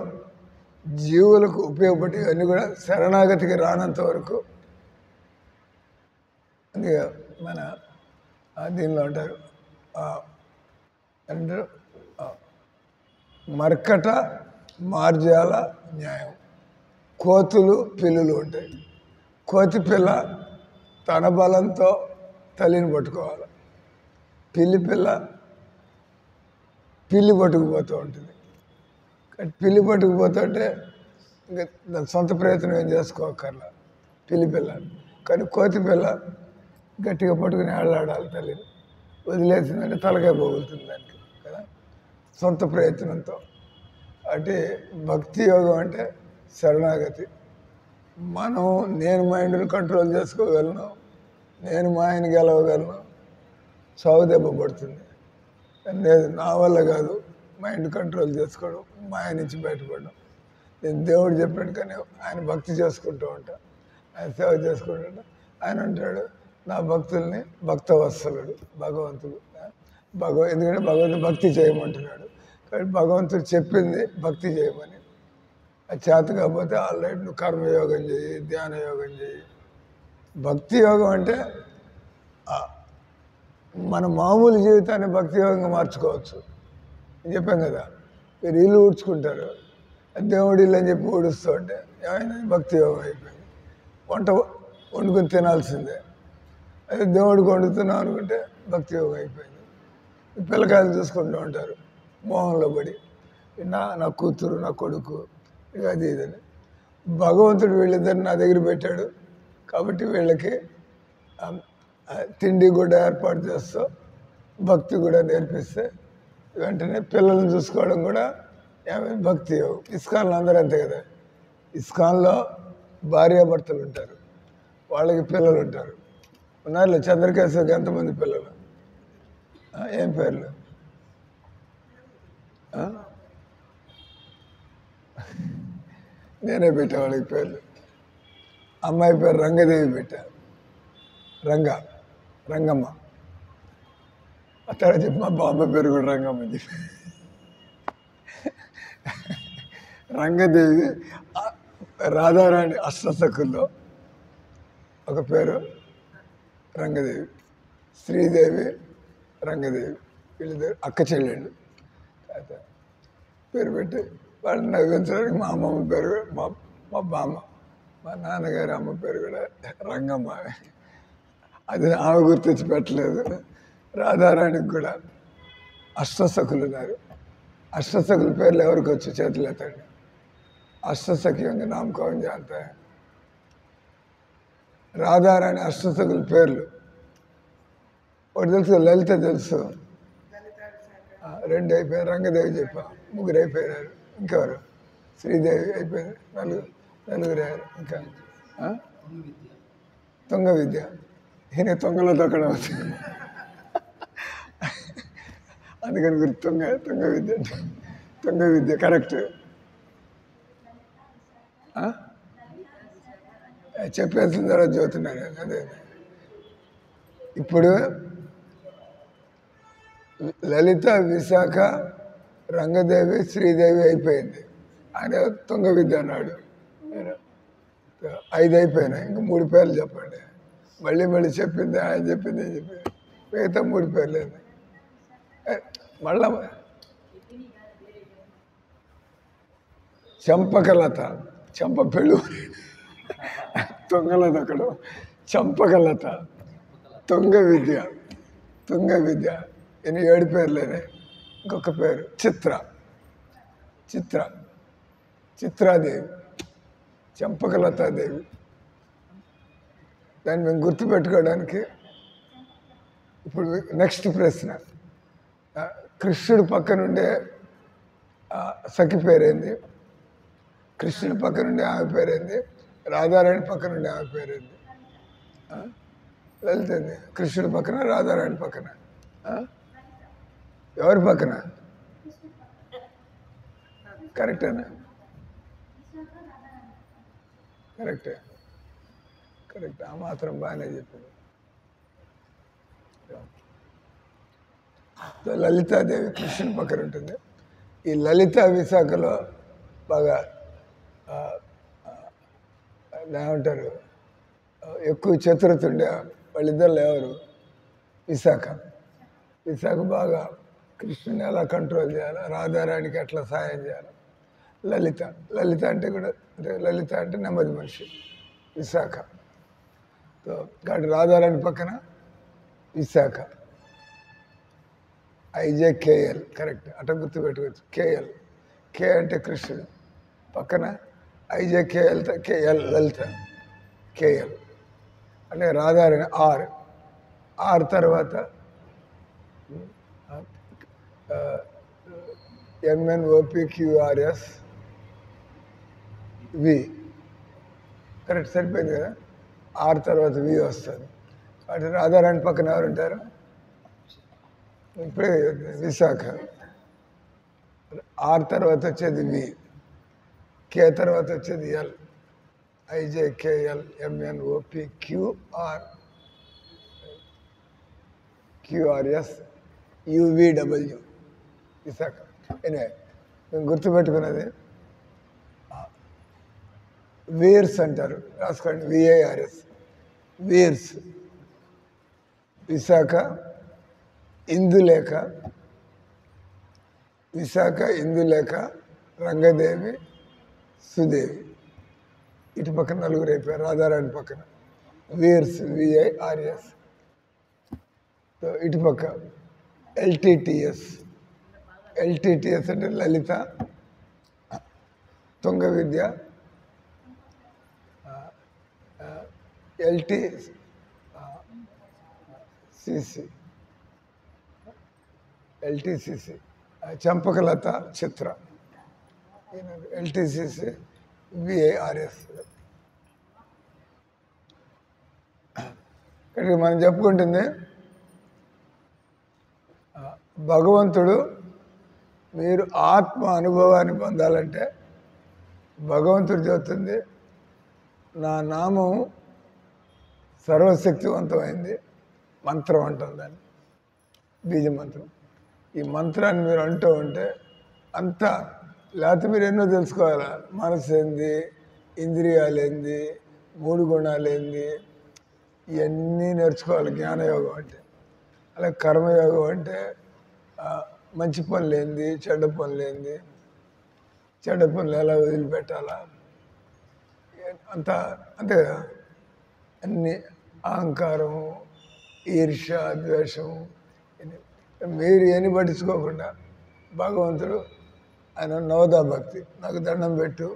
జీవులకు ఉపయోగపడి అన్నీ కూడా శరణాగతికి రానంత వరకు, అందుకే మన దీనిలో అంటారు అంటే మర్కట మార్జాల న్యాయం. కోతులు పిల్లులు ఉంటాయి. కోతి పిల్ల తన బలంతో తల్లిని పట్టుకోవాలి, పిల్లి పట్టుకుపోతూ ఉంటుంది. పిల్లి పట్టుకుపోతుంటే ఇంకా దాని సొంత ప్రయత్నం ఏం చేసుకోకర్లా పిల్ల. కానీ కోతి పిల్ల గట్టిగా పట్టుకుని ఆడలాడాలి తల్లిని, వదిలేసిందంటే తలకాయ పోగులుతుంది దానికి కదా, సొంత ప్రయత్నంతో. అంటే భక్తి యోగం అంటే శరణాగతి. మనం నేను మైండ్ని కంట్రోల్ చేసుకోగలను, నేను మాయని గెలవగలను, చావు దెబ్బ పడుతుంది. లేదు, నా వల్ల కాదు మైండ్ కంట్రోల్ చేసుకోవడం, మాయ నుంచి బయటపడడం. నేను దేవుడు చెప్పాడు కానీ ఆయన భక్తి చేసుకుంటూ ఉంటా, ఆయన సేవ చేసుకుంటూ ఉంటా. ఆయన అంటాడు నా భక్తుల్ని భక్తవత్సలుడు భగవంతుడు. ఎందుకంటే భగవంతుడు భక్తి చేయమంటున్నాడు. కానీ భగవంతుడు చెప్పింది భక్తి చేయమని. అది చేత కాకపోతే ఆల్రెడీ నువ్వు కర్మయోగం చేయి, ధ్యాన యోగం చేయి. భక్తి యోగం అంటే మన మామూలు జీవితాన్ని భక్తి యోగంగా మార్చుకోవచ్చు. నేను చెప్పాను కదా, మీరు ఇల్లు ఊడ్చుకుంటారు, దేవుడి ఇల్లు అని చెప్పి ఊడుస్తూ ఉంటే ఏమైనా భక్తి యోగం అయిపోయింది. వంట వండుకొని తినాల్సిందే, అదే దేవుడికి వండుతున్నాం అనుకుంటే భక్తి యోగం అయిపోయింది. పిల్లకాయలు చూసుకుంటూ ఉంటారు మోహంలో పడి, నా కూతురు, నా కొడుకు, ఇక అది ఇదని. భగవంతుడు వీళ్ళిద్దరిని నా దగ్గర పెట్టాడు కాబట్టి వీళ్ళకి తిండి కూడా ఏర్పాటు చేస్తూ భక్తి కూడా నేర్పిస్తే వెంటనే పిల్లల్ని చూసుకోవడం కూడా భక్తి యోగం. ఇస్కాన్లో అందరూ అంతే కదా, ఇస్కాన్లో భార్యాభర్తలు ఉంటారు, వాళ్ళకి పిల్లలు ఉంటారు. ఉన్నారు చంద్రకేశ్వరికి ఎంతమంది పిల్లలు, ఏం పేర్లు? ఆ? నేనే పెట్టా వాళ్ళకి పేర్లు. అమ్మాయి పేరు రంగదేవి పెట్టా, రంగమ్మ. ఆ తర్వాత చెప్పి మా బామ్మ పేరు కూడా రంగమ్మ అని చెప్పి. రంగదేవి రాధారాణి అష్టసఖుల్లో ఒక పేరు రంగదేవి, శ్రీదేవి, రంగదేవి, వీళ్ళిద్దరు అక్క చెల్లెళ్ళు. పేరు పెట్టి వాళ్ళని నవ్వించడానికి మా అమ్మమ్మ పేరు మా బామ్మ, మా నాన్నగారి అమ్మ పేరు కూడా రంగమ్మ. అది ఆమె గుర్తించి పెట్టలేదు. రాధారాణికి కూడా అష్టసఖులు ఉన్నారు. అష్టసఖుల పేర్లు ఎవరికి వచ్చి చేతులు ఎత్తండి. అష్టసఖిयों के नाम कौन जानता है? రాధారాణి అష్టసఖుల పేర్లు ఒకటి తెలుసు, లలిత తెలుసు, రెండు అయిపోయారు. రంగదేవి చెప్పా, ముగ్గురు అయిపోయారు. ఇంకెవరు? శ్రీదేవి అయిపోయారు, నలుగురు అయ్యారు. ఇంకా తుంగ విద్య, ఈయన తొంగలో తొక్కడం అవుతుంది. అందుకని గుర్తు తుంగ విద్య. తుంగ విద్య కరెక్ట్. చెప్పేసిన తర్వాత చదువుతున్నాను. అదే ఇప్పుడు లలిత, విశాఖ, రంగదేవి, శ్రీదేవి అయిపోయింది. ఆయన తుంగ విద్య అన్నాడు. 5 అయిపోయినాయి. ఇంకా 3 పేర్లు చెప్పండి. మళ్ళీ చెప్పింది ఆయన చెప్పింది అని చెప్పి మిగతా 3 పేర్లు మళ్ళా చంపకలత, చంప పెళ్ళు, తొంగలత అక్కడ, చంపకలత, తుంగ విద్య, ఈయన 7 పేర్లేనే. ఇంకొక పేరు చిత్రాదేవి, చంపకలతాదేవి. దాన్ని మేము గుర్తుపెట్టుకోవడానికి ఇప్పుడు నెక్స్ట్ ప్రశ్న, కృష్ణుడి పక్కనుండే సఖి పేరేంది? కృష్ణుడి పక్కనుండే ఆమె పేరేంది? రాధారాణి పక్కనుండే ఆమె పేరేంది? లలితండి. కృష్ణుడి పక్కన, రాధారాణి పక్కన, ఎవరి పక్కన? కరెక్టేనా? కరెక్టే. ఆ మాత్రం బాగానే చెప్పింది. లలితాదేవి కృష్ణుని పక్కన ఉంటుంది. ఈ లలిత విశాఖలో బాగా ఏమంటారు, ఎక్కువ చతురత ఉండే వాళ్ళిద్దరు ఎవరు? విశాఖ బాగా కృష్ణుని ఎలా కంట్రోల్ చేయాలి, రాధారాణికి ఎట్లా సహాయం చేయాలి. లలిత అంటే కూడా, అంటే లలిత అంటే నెమ్మది మనిషి, విశాఖ. కాబట్టి రాధారాణి పక్కన విశాఖ, IJKL కరెక్ట్. అట్ట గుర్తుపెట్టుకోవచ్చు. కే అంటే కృష్ణుడు, పక్కన IJKL, KL లలిత, KL అంటే రాధారాణి. ఆర్ తర్వాత MNOPQRS V కరెక్ట్, సరిపోయింది కదా. ఆర్ తర్వాత V వస్తుంది. అంటే రాధారాణి పక్కన ఎవరు ఉంటారు? ఇప్పుడే విశాఖ. ఆర్ తర్వాత వచ్చేది V, కే తర్వాత వచ్చేది L, IJKL MNOPQRS UVW Visakha. మేము గుర్తుపెట్టుకున్నది వీర్స్ అంటారు, రాసుకోండి. VARS వీర్స్. విశాఖ ఇందులేఖ, రంగదేవి, సుదేవి. ఇటు పక్కన నలుగురు అయిపోయారు. రాధారాణి పక్కన వీర్స్, VIRS. ఇటు పక్క LTTS అంటే లలిత, తుంగ విద్య, LTCC చంపకలత, చిత్ర. LTCC VARS. ఇక్కడ మనం చెప్పుకుంటుంది, భగవంతుడు మీరు ఆత్మ అనుభవాన్ని పొందాలంటే భగవంతుడు చెబుతుంది, నా నామం సర్వశక్తివంతమైంది మంత్రం అంటాం దాన్ని, బీజ మంత్రం. ఈ మంత్రాన్ని మీరు అంటూ ఉంటే అంతా, లేకపోతే మీరు ఎన్నో తెలుసుకోవాలా, మనసు ఏంది, ఇంద్రియాలు ఏంది, 3 గుణాలు ఏంది, ఇవన్నీ నేర్చుకోవాలి జ్ఞానయోగం అంటే. అలాగే కర్మయోగం అంటే మంచి పనులు ఏంది, చెడ్డ పనులు ఏంది, చెడ్డ పనులు ఎలా వదిలిపెట్టాలా, అంతా అంతే కదా. అన్ని అహంకారము, ఈర్ష్య, ద్వేషము, మీరు ఏమి పట్టించుకోకుండా భగవంతుడు ఆయన నవదా భక్తి, నాకు దండం పెట్టు,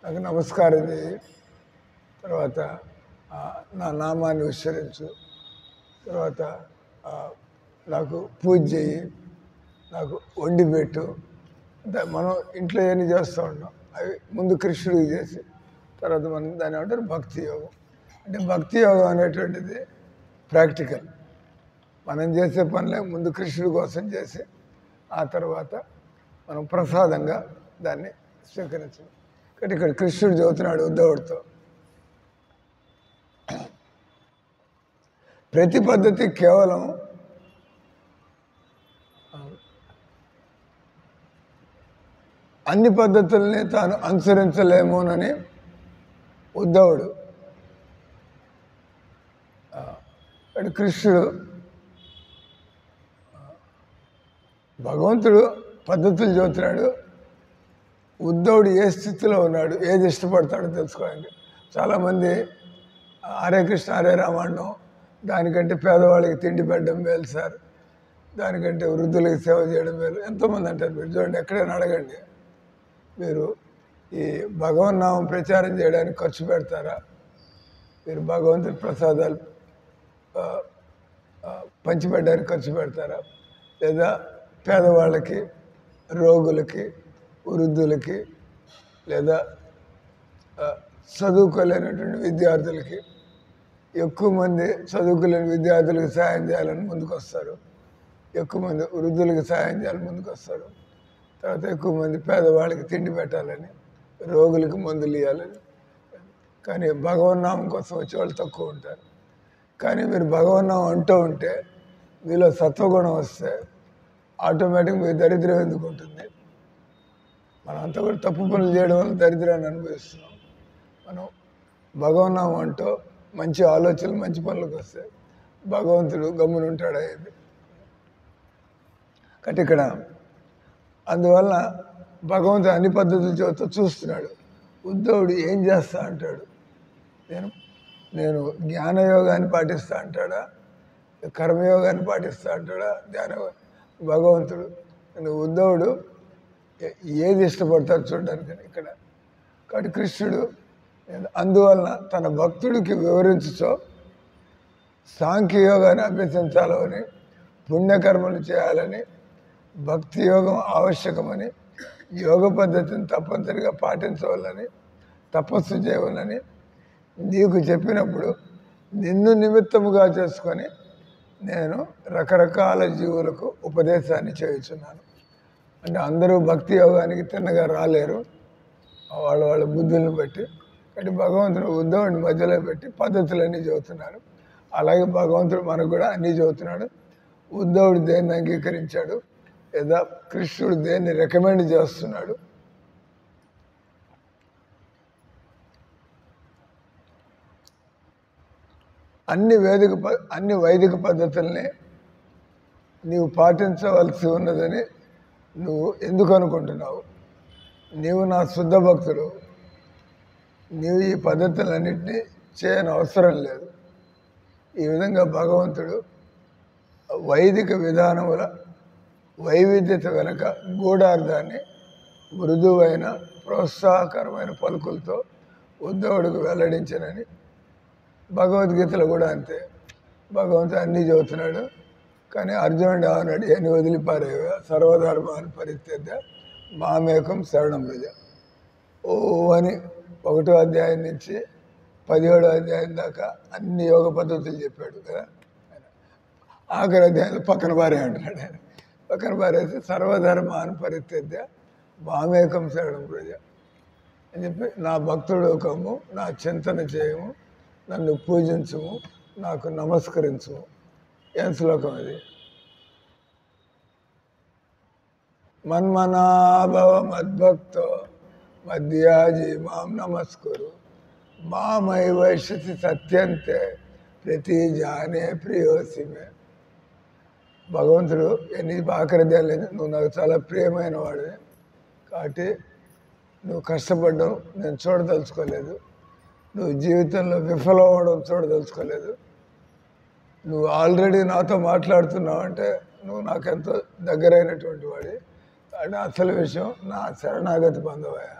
నాకు నమస్కారం చేయి, తర్వాత నా నామాన్ని ఉచ్చరించు, తర్వాత నాకు పూజ చేయి, నాకు వండి పెట్టు. మనం ఇంట్లో ఏమి చేస్తూ ఉంటాం, అవి ముందు కృష్ణుడికి చేసి తర్వాత మనం దాన్ని ఏమంటారు భక్తి యోగం. అంటే భక్తి యోగం అనేటువంటిది ప్రాక్టికల్. మనం చేసే పనులే ముందు కృష్ణుడి కోసం చేసి ఆ తర్వాత మనం ప్రసాదంగా దాన్ని స్వీకరించాలి. కాబట్టి ఇక్కడ కృష్ణుడు చదువుతున్నాడు ఉద్ధవుడితో, ప్రతి పద్ధతి కేవలం అన్ని పద్ధతుల్ని తాను అనుసరించలేమోనని ఉద్ధవుడు. కృష్ణుడు భగవంతుడు పద్ధతులు చెబుతున్నాడు, ఉద్ధవుడు ఏ స్థితిలో ఉన్నాడు, ఏది ఇష్టపడతాడో తెలుసుకోవాలి. చాలామంది హరే కృష్ణ హరే రామ అనడం, దానికంటే పేదవాళ్ళకి తిండి పెట్టడం మేలు సార్, దానికంటే వృద్ధులకి సేవ చేయడం మేలు, ఎంతోమంది అంటారు. మీరు చూడండి, ఎక్కడైనా అడగండి, మీరు ఈ భగవన్నామం ప్రచారం చేయడానికి ఖర్చు పెడతారా, మీరు భగవంతుడి ప్రసాదాలు పంచిపెట్టడానికి ఖర్చు పెడతారా, లేదా పేదవాళ్ళకి, రోగులకి, వృద్ధులకి, లేదా చదువుకోలేనటువంటి విద్యార్థులకి, ఎక్కువ మంది చదువుకోలేని విద్యార్థులకు సహాయం చేయాలని ముందుకు వస్తారు, ఎక్కువ మంది వృద్ధులకి సహాయం చేయాలని ముందుకు వస్తారు, తర్వాత ఎక్కువ మంది పేదవాళ్ళకి తిండి పెట్టాలని, రోగులకి మందులు ఇవ్వాలని. కానీ భగవన్నామం కోసం వచ్చేవాళ్ళు తక్కువ ఉంటారు. కానీ మీరు భగవన్నామం అంటూ ఉంటే మీలో సత్వగుణం వస్తే ఆటోమేటిక్గా మీ దరిద్రం ఎందుకు ఉంటుంది. మనం అంతా కూడా తప్పు పనులు చేయడం వల్ల దరిద్రాన్ని అనుభవిస్తున్నాం. మనం భగవన్నామం అంటూ మంచి ఆలోచనలు, మంచి పనులకు వస్తే భగవంతుడు గమ్మునుంటాడు అయ్యేది. కాబట్టి ఇక్కడ అందువల్ల భగవంతుడు అన్ని పద్ధతులు చెబుతూ చూస్తున్నాడు. ఉద్ధవుడు ఏం చేస్తా అంటాడు, నేను జ్ఞానయోగాన్ని పాటిస్తా అంటాడా, కర్మయోగాన్ని పాటిస్తా అంటాడా, భగవంతుడు నేను ఉద్ధవుడు ఏది ఇష్టపడతాడు చూడడానికి ఇక్కడ. కాబట్టి కృష్ణుడు అందువలన తన భక్తుడికి వివరించుతో సాంఖ్యయోగాన్ని అభ్యసించాలని, పుణ్యకర్మలు చేయాలని, భక్తి యోగం ఆవశ్యకమని, యోగ పద్ధతిని తప్పనిసరిగా పాటించవాలని, తపస్సు చేయవాలని నీకు చెప్పినప్పుడు నిన్ను నిమిత్తముగా చేసుకొని నేను రకరకాల జీవులకు ఉపదేశాన్ని చేయుచున్నాను. అంటే అందరూ భక్తి యోగానికి తిన్నగా రాలేరు, వాళ్ళ బుద్ధులను బట్టి. కాబట్టి భగవంతుడు ఉద్ధవుడిని మధ్యలో పెట్టి పద్ధతులన్నీ చెబుతున్నారు. అలాగే భగవంతుడు మనకు కూడా అన్నీ చెబుతున్నాడు. ఉద్ధవుడు దేన్ని అంగీకరించాడు, లేదా కృష్ణుడు దేన్ని రికమెండ్ చేస్తున్నాడు. అన్ని వైదిక పద్ధతుల్ని నీవు పాటించవలసి ఉన్నదని నువ్వు ఎందుకు అనుకుంటున్నావు? నీవు నా శుద్ధ భక్తుడు, నీవు ఈ పద్ధతులన్నింటినీ చేయని అవసరం లేదు. ఈ విధంగా భగవంతుడు వైదిక విధానముల వైవిధ్యత వెనుక గూఢార్థాన్ని మృదువైన ప్రోత్సాహకరమైన పలుకులతో ఉద్ధవుడికి వెల్లడించనని. భగవద్గీతలో కూడా అంతే, భగవంతుడు అన్నీ చెబుతున్నాడు. కానీ అర్జునుడు అన్నాడు, ఎన్ని వదిలిపారేవా సర్వధర్మాన్ని పరిత్యజ్య మామేకం శరణం వ్రజ. ఓ అని 1వ అధ్యాయం నుంచి 17వ అధ్యాయం దాకా అన్ని యోగ పద్ధతులు చెప్పాడు కదా. ఆఖరి అధ్యాయంలో పక్కన పారే అంటున్నాడు ఆయన. పక్కన పారేసి సర్వధర్మాన్ని పరిత్యజ్య మామేకం శరణం ప్రజ అని చెప్పి నా భక్తుడు ఒకము, నా చింతన చేయము, నన్ను పూజించము, నాకు నమస్కరించము. ఏం శ్లోకం అది? మన్మనాభవ మద్భక్తో మధ్యాజీ మాం నమస్కురు మామై వైశ్యసి సత్యంతే ప్రతి జానే ప్రియోసిమే. భగవంతుడు ఎన్ని ఆఖరిదాలు లేదు, నువ్వు నాకు చాలా ప్రియమైన వాడివి కాబట్టి నువ్వు కష్టపడ్డావు నేను చూడదలుచుకోలేదు, నువ్వు జీవితంలో విఫలం అవ్వడం చూడదలుచుకోలేదు, నువ్వు ఆల్రెడీ నాతో మాట్లాడుతున్నావు అంటే నువ్వు నాకెంతో దగ్గరైనటువంటి వాడి. అంటే అసలు విషయం నా శరణాగతి పొందవయ్యా.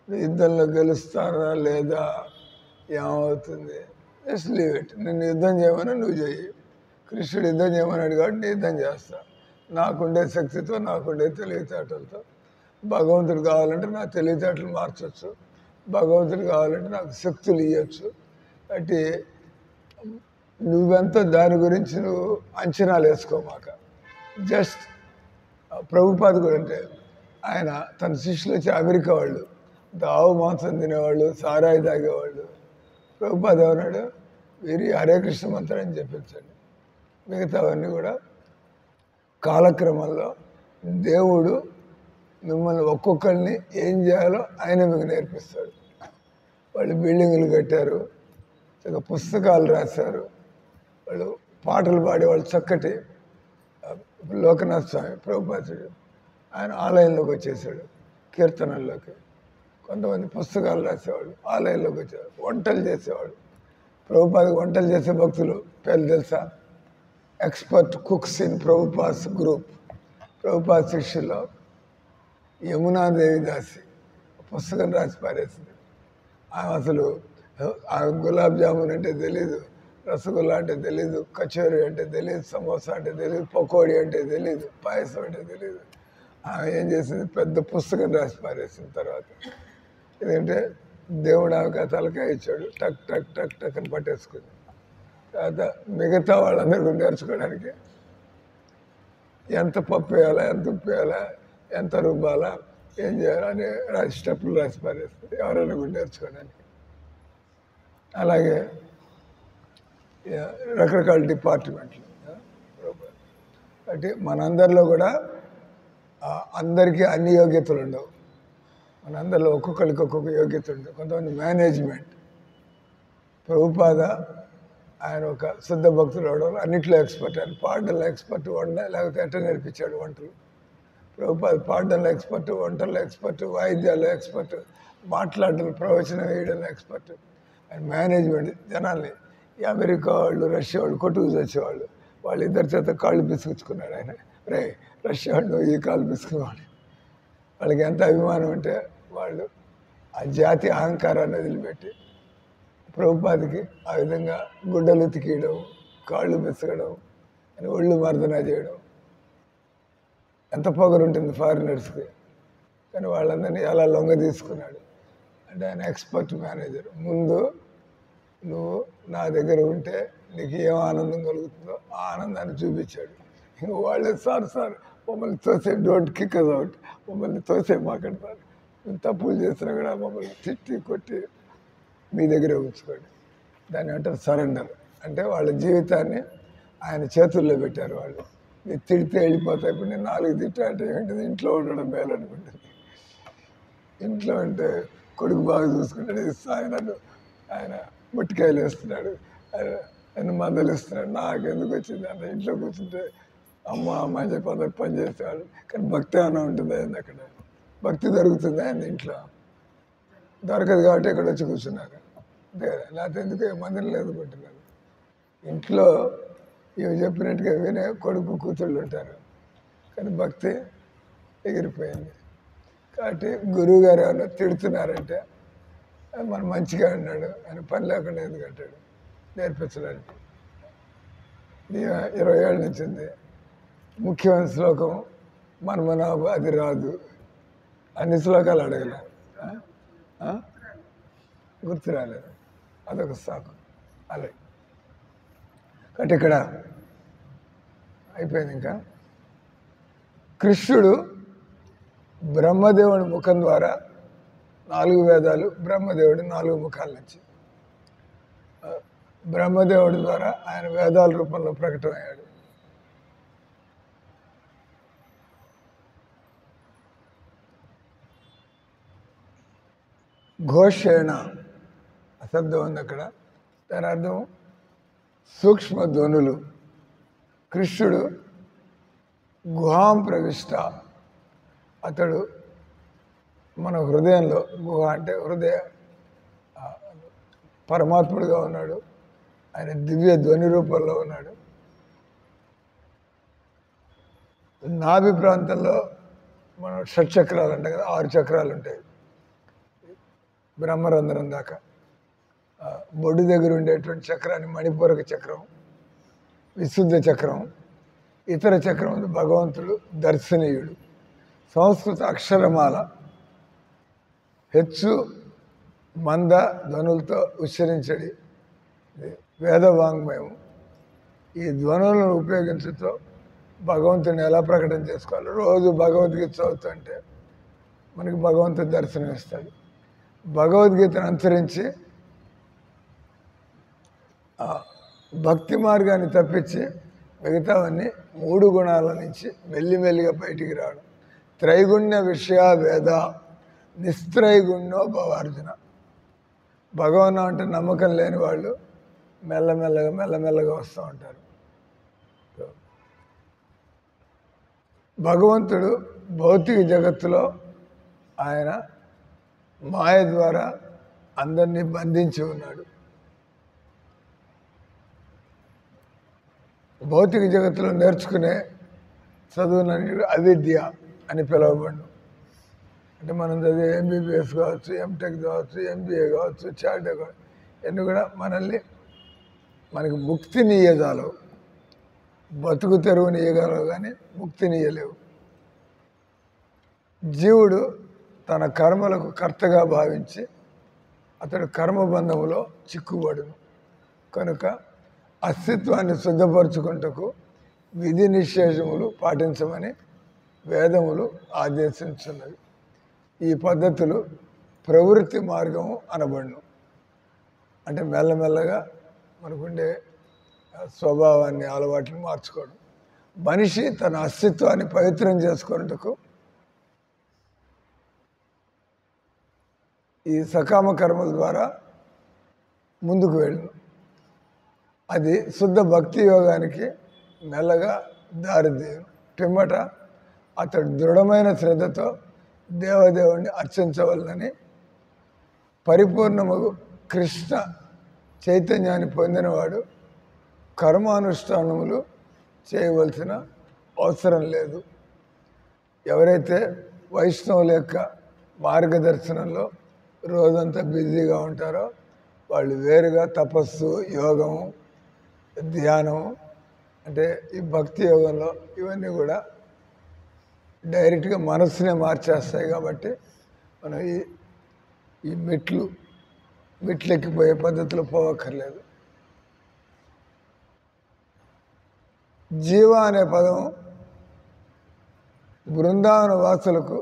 నువ్వు యుద్ధంలో గెలుస్తారా లేదా ఏమవుతుంది, జస్ట్ లీవ్ ఇట్. నిన్ను యుద్ధం చేయమని నువ్వు చెయ్యి. కృష్ణుడు యుద్ధం చేయమన్నాడు కాబట్టి నేను యుద్ధం చేస్తా. నాకుండే శక్తితో, నాకుండే తెలివితేటలతో. భగవంతుడు కావాలంటే నా తెలివితేటలు మార్చవచ్చు, భగవంతుడు కావాలంటే నాకు శక్తులు ఇవ్వచ్చు. కాబట్టి నువ్వెంత దాని గురించి నువ్వు అంచనాలు వేసుకోమాక. జస్ట్ ప్రభుపాద కూడా అంటే ఆయన తన శిష్యులు వచ్చి అమెరికా వాళ్ళు ఆవు మాంసం తినేవాళ్ళు, సారాయి తాగేవాళ్ళు. ప్రభుపాద ఏమన్నాడు, వీరి హరే కృష్ణ మంత్రాన్ని చెప్పించండి, మిగతావన్నీ కూడా కాలక్రమంలో దేవుడు మిమ్మల్ని ఒక్కొక్కరిని ఏం చేయాలో ఆయన మీకు నేర్పిస్తాడు. వాళ్ళు బిల్డింగులు కట్టారు, పుస్తకాలు రాశారు, వాళ్ళు పాటలు పాడేవాళ్ళు. చక్కటి లోకనాథ స్వామి ప్రభుపాదుడు ఆయన ఆలయంలోకి వచ్చేసాడు, కీర్తనల్లోకి. కొంతమంది పుస్తకాలు రాసేవాళ్ళు ఆలయంలోకి వచ్చేవాడు, వంటలు చేసేవాడు. ప్రభుపాదకు వంటలు చేసే భక్తులు పేర్లు తెలుసా? Expert cooks in Prabhupada's group. Prabhupada శిష్యుల్లో యమునాదేవి దాసి పుస్తకం రాసి పారేసింది. ఆమె అసలు గులాబ్ జామున్ అంటే తెలీదు, రసగుల్లా అంటే తెలీదు, కచోరీ అంటే తెలియదు, సమోసా అంటే తెలియదు, పకోడీ అంటే తెలియదు, పాయసం అంటే తెలియదు. ఆమె ఏం చేసింది, పెద్ద పుస్తకం రాసి పారేసిన తర్వాత ఎందుకంటే దేవుడు ఆమెకు తలకాయ ఇచ్చాడు, టక్ టక్ టక్ టక్ అని పట్టేసుకుంది. తర్వాత మిగతా వాళ్ళందరికీ నేర్చుకోవడానికి ఎంత పప్పు వేయాలా, ఎంత ఉప్పు వేయాలా, ఎంత రుబ్బాలా, ఏం చేయాలని రాసి స్టెప్పులు రాసి పారేస్తుంది ఎవరైనా కూడా నేర్చుకోవడానికి. అలాగే రకరకాల డిపార్ట్మెంట్లు. అంటే మనందరిలో కూడా అందరికీ అన్ని యోగ్యతలు ఉండవు. మనందరిలో ఒక్కొక్కరికి ఒక్కొక్క యోగ్యత ఉంటుంది. కొంతమంది మేనేజ్మెంట్. ప్రభుపాద ఆయన ఒక శుద్ధ భక్తులు అవడం అన్నింటిలో ఎక్స్పర్ట్. ఆయన పాడడంలో ఎక్స్పర్ట్, లేకపోతే ఎట్ట నేర్పించాడు వంటలు. ప్రభుపాద పాడడంలో ఎక్స్పర్ట్, వంటల్లో ఎక్స్పర్ట్, వాయిద్యాల్లో ఎక్స్పర్ట్, మాట్లాడడం ప్రవచనం వేయడంలో ఎక్స్పర్ట్. ఆయన మేనేజ్మెంట్. జనాల్ని ఈ అమెరికా వాళ్ళు, రష్యా వాళ్ళు కొట్టుకు వచ్చేవాళ్ళు, వాళ్ళిద్దరి చేత కాళ్ళు పిసుకున్నాడు ఆయన. రే రష్యా వాళ్ళు ఈ కాళ్ళు పిసుకునేవాడు. వాళ్ళకి ఎంత అభిమానం అంటే వాళ్ళు ఆ జాతి అహంకారాన్ని వదిలిపెట్టి ప్రభుపాదికి ఆ విధంగా గుడ్డలు ఉతికేయడం, కాళ్ళు పిసకడం, అని ఒళ్ళు మర్దన చేయడం. ఎంత పొగరు ఉంటుంది ఫారినర్స్కి. కానీ వాళ్ళందరినీ ఎలా లొంగ తీసుకున్నాడు అంటే ఆయన ఎక్స్పర్ట్ మేనేజర్. ముందు నువ్వు నా దగ్గర ఉంటే నీకు ఏం ఆనందం కలుగుతుందో ఆ ఆనందాన్ని చూపించాడు. ఇంక వాళ్ళే సార్ మమ్మల్ని తోసే, డోంట్ కిక్ అస్ అవుట్, మమ్మల్ని తోసే మాట్లాడతారు, మేము తప్పులు చేసినా కూడా మమ్మల్ని తిట్టి కొట్టి మీ దగ్గరే ఉంచుకోండి. దాన్ని అంటారు సరెండర్. అంటే వాళ్ళ జీవితాన్ని ఆయన చేతుల్లో పెట్టారు. వాళ్ళు మీరు తిడితే వెళ్ళిపోతాయి. ఇప్పుడు నేను 4 తిట్టా అంటే ఏంటిది, ఇంట్లో ఉండడం మేలనుకుంటుంది. ఇంట్లో అంటే కొడుకు బాగా చూసుకుంటాడు, ఆయన ముట్టికాయలు వేస్తున్నాడు, ఆయన మందలు ఇస్తున్నాడు. నాకెందుకు వచ్చింది అంటే ఇంట్లో కూర్చుంటే అమ్మ అని చెప్పి అందరు పని చేసేవాళ్ళు. కానీ భక్తి ఏమైనా ఉంటుంది ఆయన అక్కడ, భక్తి దొరుకుతుంది ఆయన ఇంట్లో. దొరకదు కాబట్టి ఇక్కడ వచ్చి కూర్చున్నారు అంతే కదా. లేకపోతే ఎందుకు మందిరం ఎదుర్కొంటున్నారు. ఇంట్లో ఇవి చెప్పినట్టుగా వినే కొడుకు కూతుళ్ళు ఉంటారు, కానీ భక్తి ఎగిరిపోయింది. కాబట్టి గురువు గారు ఏమైనా తిడుతున్నారంటే మనం మంచిగా అన్నాడు, ఆయన పని లేకుండా ఎందుకు అంటాడు నేర్పించడానికి. 20 ఏళ్ళ నుంచి ఉంది. ముఖ్యమైన శ్లోకం మనమనాభ అది రాదు, అన్ని శ్లోకాలు అడగలే, గుర్తు రాలేదు. అదొక శ్లోకం. అలాగే కాబట్టి ఇక్కడ అయిపోయింది. ఇంకా కృష్ణుడు బ్రహ్మదేవుని ముఖం ద్వారా 4 వేదాలు, బ్రహ్మదేవుడి 4 ముఖాల నుంచి బ్రహ్మదేవుడి ద్వారా ఆయన వేదాల రూపంలో ప్రకటమయ్యాడు. ఘోషేణ శబ్దం ఉంది అక్కడ, దాని అర్థం సూక్ష్మ ధ్వనులు. కృష్ణుడు గుహాం ప్రవిష్ట, అతడు మన హృదయంలో, గుహ అంటే హృదయ పరమాత్ముడిగా ఉన్నాడు. ఆయన దివ్య ధ్వని రూపంలో ఉన్నాడు. నాభి ప్రాంతంలో మనం షట్చక్రాలు అంటాం కదా, 6 చక్రాలు ఉంటాయి బ్రహ్మరంధ్రం దాకా. బొడ్డు దగ్గర ఉండేటువంటి చక్రాన్ని మణిపూరక చక్రం, విశుద్ధ చక్రం. ఇతర చక్రం భగవంతుడు దర్శనీయుడు. సంస్కృత అక్షరమాల హెచ్చు మంద ధ్వనులతో ఉచ్చరించడి వేదవాంగ్మయం. ఈ ధ్వనులను ఉపయోగించుతో భగవంతుని ఎలా ప్రకటన చేసుకోవాలి. రోజు భగవద్గీత చదువుతుంటే మనకి భగవంతుడు దర్శనం ఇస్తాడు. భగవద్గీతను అనుసరించి భక్తి మార్గాన్ని తప్పించి మిగతావన్నీ 3 గుణాల నుంచి మెల్లిమెల్లిగా బయటికి రావడం. త్రైగుణ్య విషయ వేద నిస్త్రైగుణ్యో భవార్జున. భగవన్ అంటే నమ్మకం లేని వాళ్ళు మెల్లమెల్లగా వస్తూ ఉంటారు. భగవంతుడు భౌతిక జగత్తులో ఆయన మాయ ద్వారా అందరినీ బంధించి ఉన్నాడు. భౌతిక జగత్తులో నేర్చుకునే చదువునని అవిద్య అని పిలువబడు. అంటే మనం చదివే ఎంబీబీఎస్ కావచ్చు, ఎంటెక్ కావచ్చు, ఎంబీఏ కావచ్చు, చార్టర్ కావచ్చు, ఇవన్నీ కూడా మనకి ముక్తిని ఇయ్యగలవు. బతుకు తెరువుని ఇయ్యగలవు కానీ ముక్తిని ఇయ్యలేవు. జీవుడు తన కర్మలకు కర్తగా భావించి అతడు కర్మబంధములో చిక్కుబడును. కనుక అస్తిత్వాన్ని శుద్ధపరచుకుంటకు విధి నిషేధములు పాటించమని వేదములు ఆదేశించున్నవి. ఈ పద్ధతులు ప్రవృత్తి మార్గము అనబడును. అంటే మెల్లమెల్లగా మనకుండే స్వభావాన్ని, అలవాట్లను మార్చుకోవడం. మనిషి తన అస్తిత్వాన్ని పవిత్రం చేసుకున్నట్టుకు ఈ సకామ కర్మల ద్వారా ముందుకు వెళ్ళను. అది శుద్ధ భక్తి యోగానికి మెల్లగా దారితీయను. పిమ్మట అతడు దృఢమైన శ్రద్ధతో దేవదేవుణ్ణి అర్చించవలనని పరిపూర్ణము కృష్ణ చైతన్యాన్ని పొందినవాడు కర్మానుష్ఠానములు చేయవలసిన అవసరం లేదు. ఎవరైతే వైష్ణవుల యొక్క మార్గదర్శనంలో రోజంతా బిజీగా ఉంటారో వాళ్ళు వేరుగా తపస్సు, యోగము, ధ్యానము, అంటే ఈ భక్తి యోగంలో ఇవన్నీ కూడా డైరెక్ట్గా మనస్సునే మార్చేస్తాయి. కాబట్టి మనం ఈ మెట్లు ఎక్కిపోయే పద్ధతిలో పోవక్కర్లేదు. జీవ అనే పదం బృందావన వాసులకు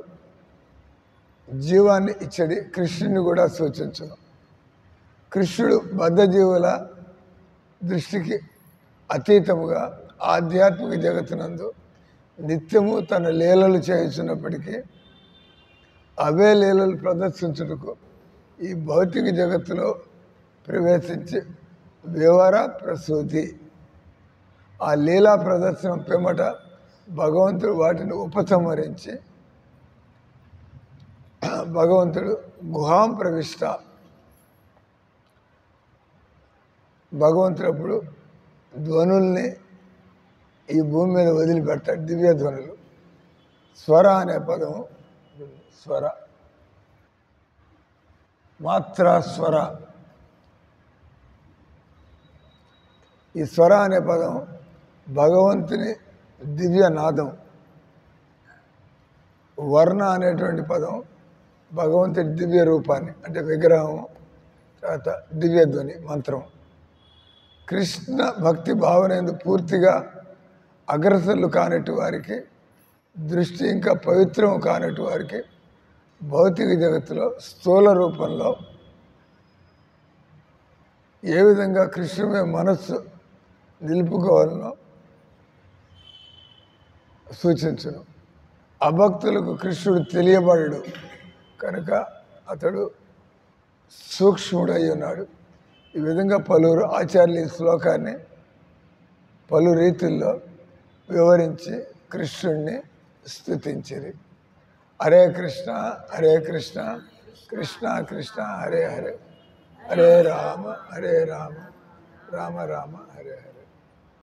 జీవాన్ని ఇచ్చడి కృష్ణుని కూడా సూచించును. కృష్ణుడు బద్ధజీవుల దృష్టికి అతీతముగా ఆధ్యాత్మిక జగత్తునందు నిత్యము తన లీలలు చేయుచున్నప్పటికీ అవే లీలలు ప్రదర్శించుటకు ఈ భౌతిక జగత్తులో ప్రవేశించి వివర ప్రసూతి ఆ లీలా ప్రదర్శనం పిమ్మట భగవంతుడు వాటిని ఉపసంహరించి భగవంతుడు గుహాం ప్రవిష్ట. భగవంతుడు అప్పుడు ధ్వనుల్ని ఈ భూమి మీద వదిలిపెడతాడు, దివ్య ధ్వనులు. స్వర అనే పదం, స్వర మాత్రా స్వర. ఈ స్వర అనే పదం భగవంతుని దివ్య నాదం. వర్ణ అనేటువంటి పదం భగవంతుడి దివ్య రూపాన్ని, అంటే విగ్రహం, తర్వాత దివ్య ధ్వని, మంత్రం. కృష్ణ భక్తి భావన పూర్తిగా అగ్రసరులు కానట్టు వారికి దృష్టి ఇంకా పవిత్రం కానట్టు వారికి భౌతిక జగత్తులో స్థూల రూపంలో ఏ విధంగా కృష్ణుని మనస్సు నిలుపుకోవాలనో సూచించను. అభక్తులకు కృష్ణుడు తెలియబడడు కనుక అతడు సూక్ష్ముడై ఉన్నాడు. ఈ విధంగా పలువురు ఆచార్యులు ఈ శ్లోకాన్ని పలు రీతుల్లో వివరించి కృష్ణుడిని స్తుతించిరి. హరే కృష్ణ హరే కృష్ణ కృష్ణ కృష్ణ హరే హరే హరే రామ రామ రామ హరే హరే.